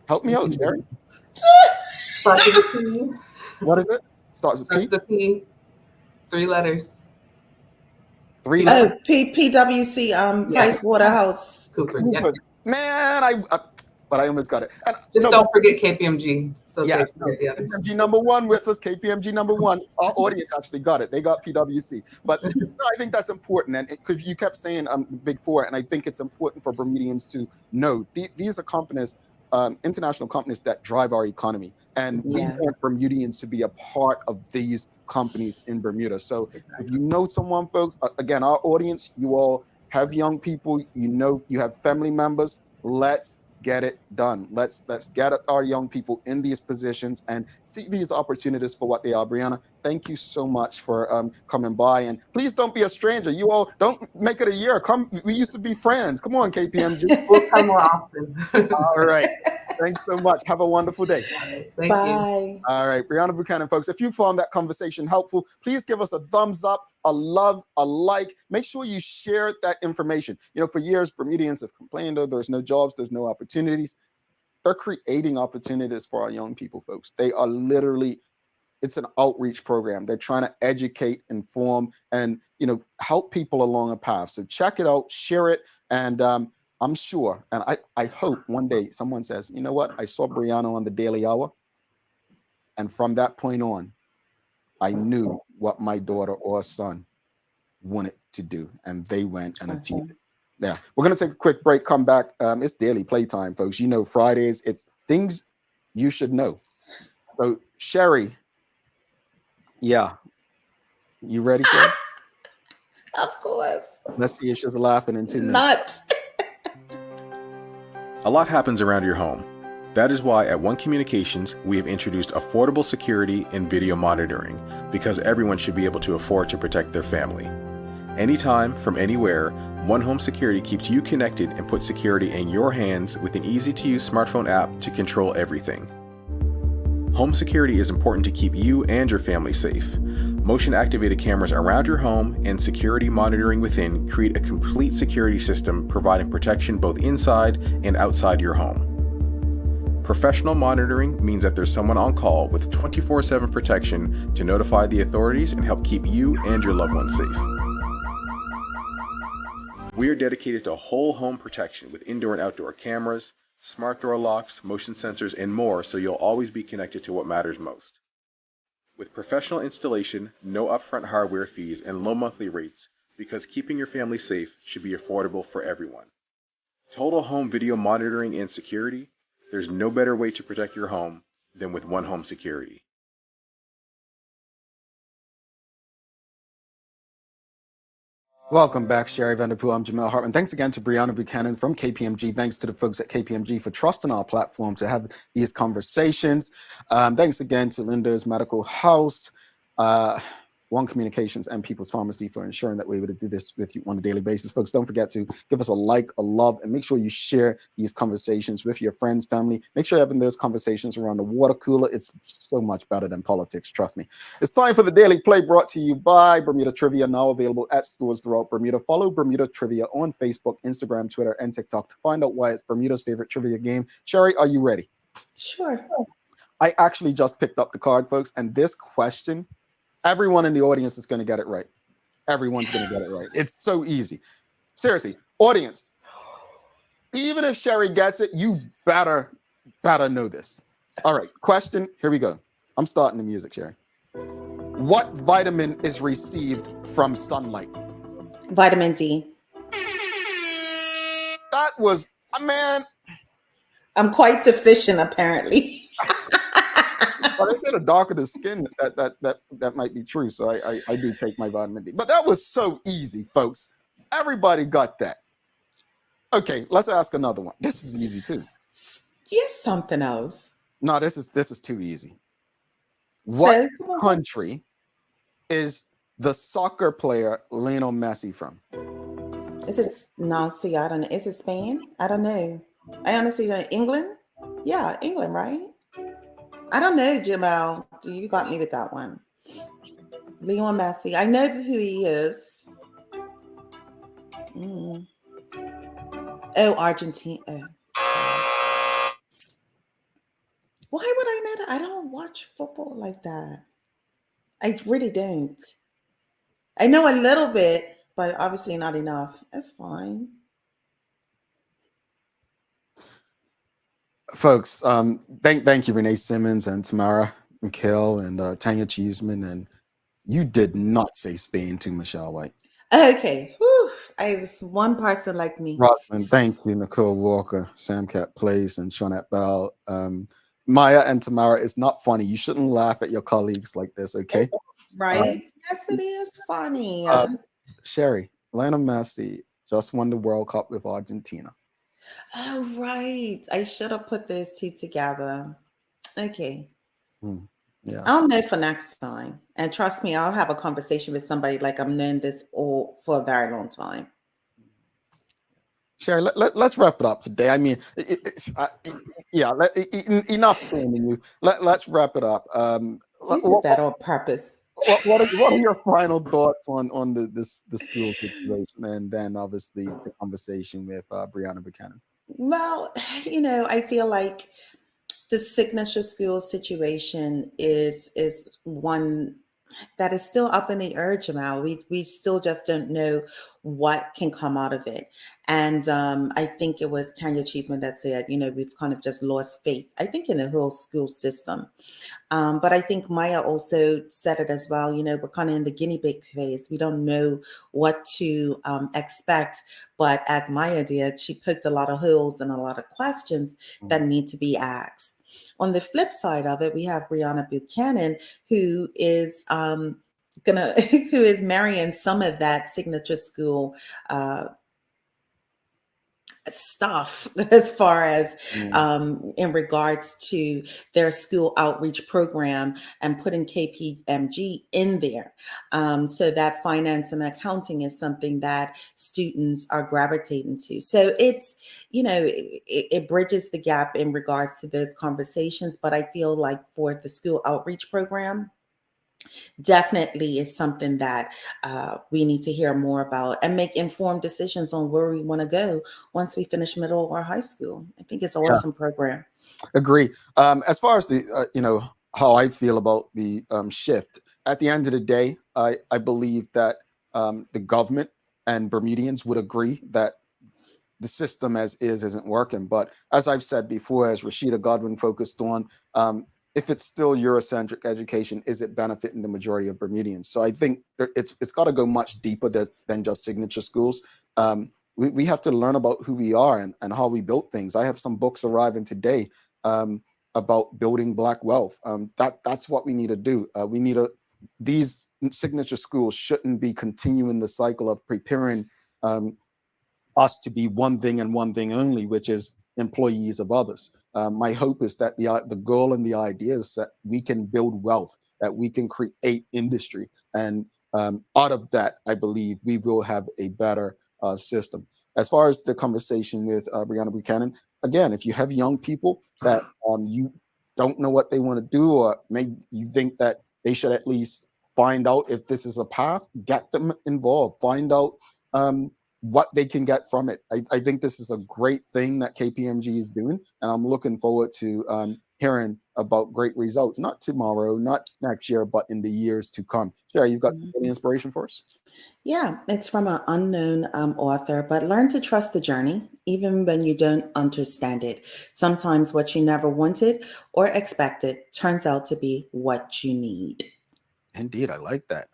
Help me out, Jerry. Starts with a P. What is it? Starts with P. P. 3 letters. 3 letters. PwC, Price Waterhouse. Coopers. Yeah. Man, but I almost got it. And don't forget KPMG. It's okay yeah, to forget the others. KPMG number one with us. KPMG number one. Our audience actually got it. They got PwC. But I think that's important, and because you kept saying Big Four, and I think it's important for Bermudians to know these are companies, international companies that drive our economy, and we want Bermudians to be a part of these companies in Bermuda. So if you know someone, folks, again, our audience, you all have young people, you have family members. Let's get it done. Let's get our young people in these positions and see these opportunities for what they are. Brianna, thank you so much for coming by, and please don't be a stranger. You all don't make it a year. Come, we used to be friends. Come on, KPMG. We'll come more often. All right. Thanks so much. Have a wonderful day. Thank you. All right, Brianna Buchanan, folks. If you found that conversation helpful, please give us a thumbs up, a love, a like. Make sure you share that information. For years, Bermudians have complained there's no jobs, there's no opportunities. They're creating opportunities for our young people, folks. They are literally, it's an outreach program. They're trying to educate, inform, and help people along a path. So check it out, share it, and I'm sure, and I hope one day someone says, you know what? I saw Brianna on the Daily Hour, and from that point on, I knew what my daughter or son wanted to do, and they went and achieved it. Yeah, we're going to take a quick break, come back. It's daily playtime, folks. Fridays, it's things you should know. So, Sherry, yeah, you ready, Sherry? Of course. Let's see if she's laughing in 2 minutes. Not. A lot happens around your home. That is why at One Communications, we have introduced affordable security and video monitoring, because everyone should be able to afford to protect their family. Anytime, from anywhere, One Home Security keeps you connected and puts security in your hands with an easy-to-use smartphone app to control everything. Home security is important to keep you and your family safe. Motion-activated cameras around your home and security monitoring within create a complete security system providing protection both inside and outside your home. Professional monitoring means that there's someone on call with 24/7 protection to notify the authorities and help keep you and your loved ones safe. We are dedicated to whole home protection with indoor and outdoor cameras, smart door locks, motion sensors, and more, so you'll always be connected to what matters most. With professional installation, no upfront hardware fees, and low monthly rates, because keeping your family safe should be affordable for everyone. Total home video monitoring and security, there's no better way to protect your home than with One Home Security. Welcome back, Sherry Vanderpool. I'm Jamel Hartman. Thanks again to Brianna Buchanan from KPMG. Thanks to the folks at KPMG for trusting our platform to have these conversations. Thanks again to Linda's Medical House, One Communications, and People's Pharmacy for ensuring that we're able to do this with you on a daily basis. Folks, don't forget to give us a like, a love, and make sure you share these conversations with your friends, family. Make sure you're having those conversations around the water cooler. It's so much better than politics, trust me. It's time for the Daily Play, brought to you by Bermuda Trivia, now available at stores throughout Bermuda. Follow Bermuda Trivia on Facebook, Instagram, Twitter, and TikTok to find out why it's Bermuda's favorite trivia game. Sherry, are you ready? Sure. I actually just picked up the card, folks, and this question, everyone in the audience is going to get it right. Everyone's going to get it right. It's so easy. Seriously, audience, even if Sherry gets it, you better know this. All right, question, here we go. I'm starting the music, Sherry. What vitamin is received from sunlight? Vitamin D. That was, man. I'm quite deficient, apparently. But they said a darker the skin, that might be true. So I do take my vitamin D. But that was so easy, folks. Everybody got that. Okay, let's ask another one. This is easy too. Here's something else. No, this is too easy. What country is the soccer player Lionel Messi from? Is it see, I don't know. Is it Spain? I don't know. I honestly don't know. England? Yeah, England, right? I don't know, Jamal. You got me with that one. Lionel Messi. I know who he is. Oh, Argentina. Oh. Why would I know that? I don't watch football like that. I really don't. I know a little bit, but obviously not enough. That's fine. Folks, thank you, Renee Simmons and Tamara Mikhail and Tanya Cheeseman. And you did not say Spain to Michelle White. Okay. Whew. I was one person like me. Rockland, thank you. Nicole Walker, Sam Cat Place, and Shawnette Bell. Maya and Tamara, it's not funny. You shouldn't laugh at your colleagues like this, okay? Right? Yes, it is funny. Sherry, Lionel Messi just won the World Cup with Argentina. Oh, right. I should have put those two together. Okay. Yeah. I'll know for next time. And trust me, I'll have a conversation with somebody like I'm known this all for a very long time. Sherry, let's wrap it up today. I mean, enough framing you. Let's wrap it up. You did that on purpose. What are your final thoughts on the school situation, and then obviously the conversation with Brianna Buchanan? Well, I feel like the signature school situation is one that is still up in the air, Jamal. We still just don't know what can come out of it. And I think it was Tanya Cheeseman that said, we've kind of just lost faith, I think, in the whole school system. But I think Maya also said it as well. We're kind of in the guinea pig phase. We don't know what to expect. But as Maya did, she poked a lot of holes and a lot of questions that need to be asked. On the flip side of it, we have Brianna Buchanan, who is who is marrying some of that signature school stuff as far as in regards to their school outreach program and putting KPMG in there. So that finance and accounting is something that students are gravitating to. So it's, it bridges the gap in regards to those conversations. But I feel like for the school outreach program, definitely is something that we need to hear more about and make informed decisions on where we want to go once we finish middle or high school. I think it's an awesome program. Agree. As far as the, how I feel about the shift, at the end of the day, I believe that the government and Bermudians would agree that the system as is isn't working. But as I've said before, as Rashida Godwin focused on, if it's still Eurocentric education, is it benefiting the majority of Bermudians? So I think it's got to go much deeper than just signature schools. We have to learn about who we are and how we built things. I have some books arriving today about building Black wealth. That's what we need to do. These signature schools shouldn't be continuing the cycle of preparing us to be one thing and one thing only, which is employees of others. My hope is that the goal and the idea is that we can build wealth, that we can create industry, and out of that, I believe we will have a better system. As far as the conversation with Brianna Buchanan, again, if you have young people that you don't know what they want to do, or maybe you think that they should at least find out if this is a path, get them involved, find out what they can get from it. I think this is a great thing that KPMG is doing, and I'm looking forward to hearing about great results, not tomorrow, not next year, but in the years to come. Sherry, you've got any inspiration for us? Yeah, it's from an unknown author, but learn to trust the journey, even when you don't understand it. Sometimes what you never wanted or expected turns out to be what you need. Indeed, I like that.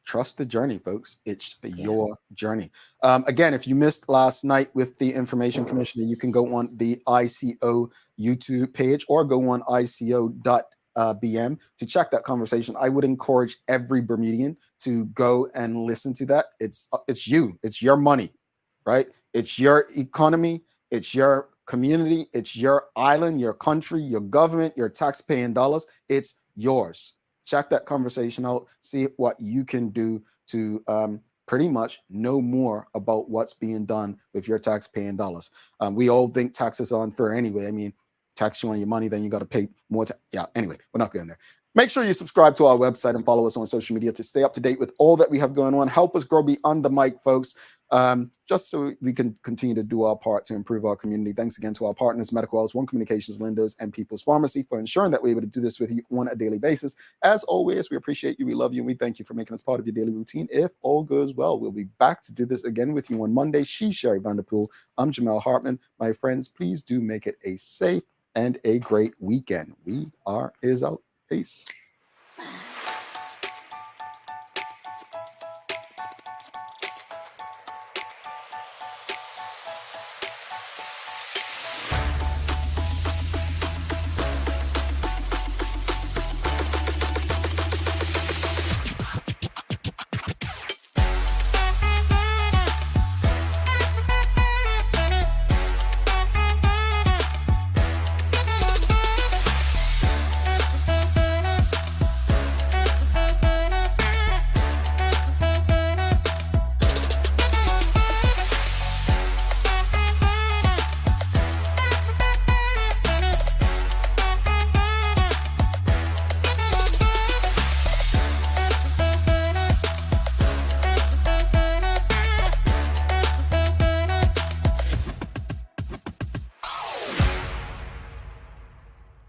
Trust the journey, folks. It's your journey. Again, if you missed last night with the Information Commissioner, you can go on the ICO YouTube page or go on ICO.bm to check that conversation. I would encourage every Bermudian to go and listen to that. It's you. It's your money, right? It's your economy. It's your community. It's your island, your country, your government, your tax-paying dollars. It's yours. Check that conversation out. See what you can do to pretty much know more about what's being done with your tax-paying dollars. We all think taxes are unfair anyway. I mean, tax you on your money, then you got to pay more. Yeah, anyway, we're not going there. Make sure you subscribe to our website and follow us on social media to stay up to date with all that we have going on. Help us grow beyond the mic, folks, just so we can continue to do our part to improve our community. Thanks again to our partners, Medical House, One Communications, Lindos, and People's Pharmacy for ensuring that we're able to do this with you on a daily basis. As always, we appreciate you, we love you, and we thank you for making us part of your daily routine. If all goes well, we'll be back to do this again with you on Monday. She's Sherry Vanderpool. I'm Jamel Hartman. My friends, please do make it a safe and a great weekend. We are out. Peace.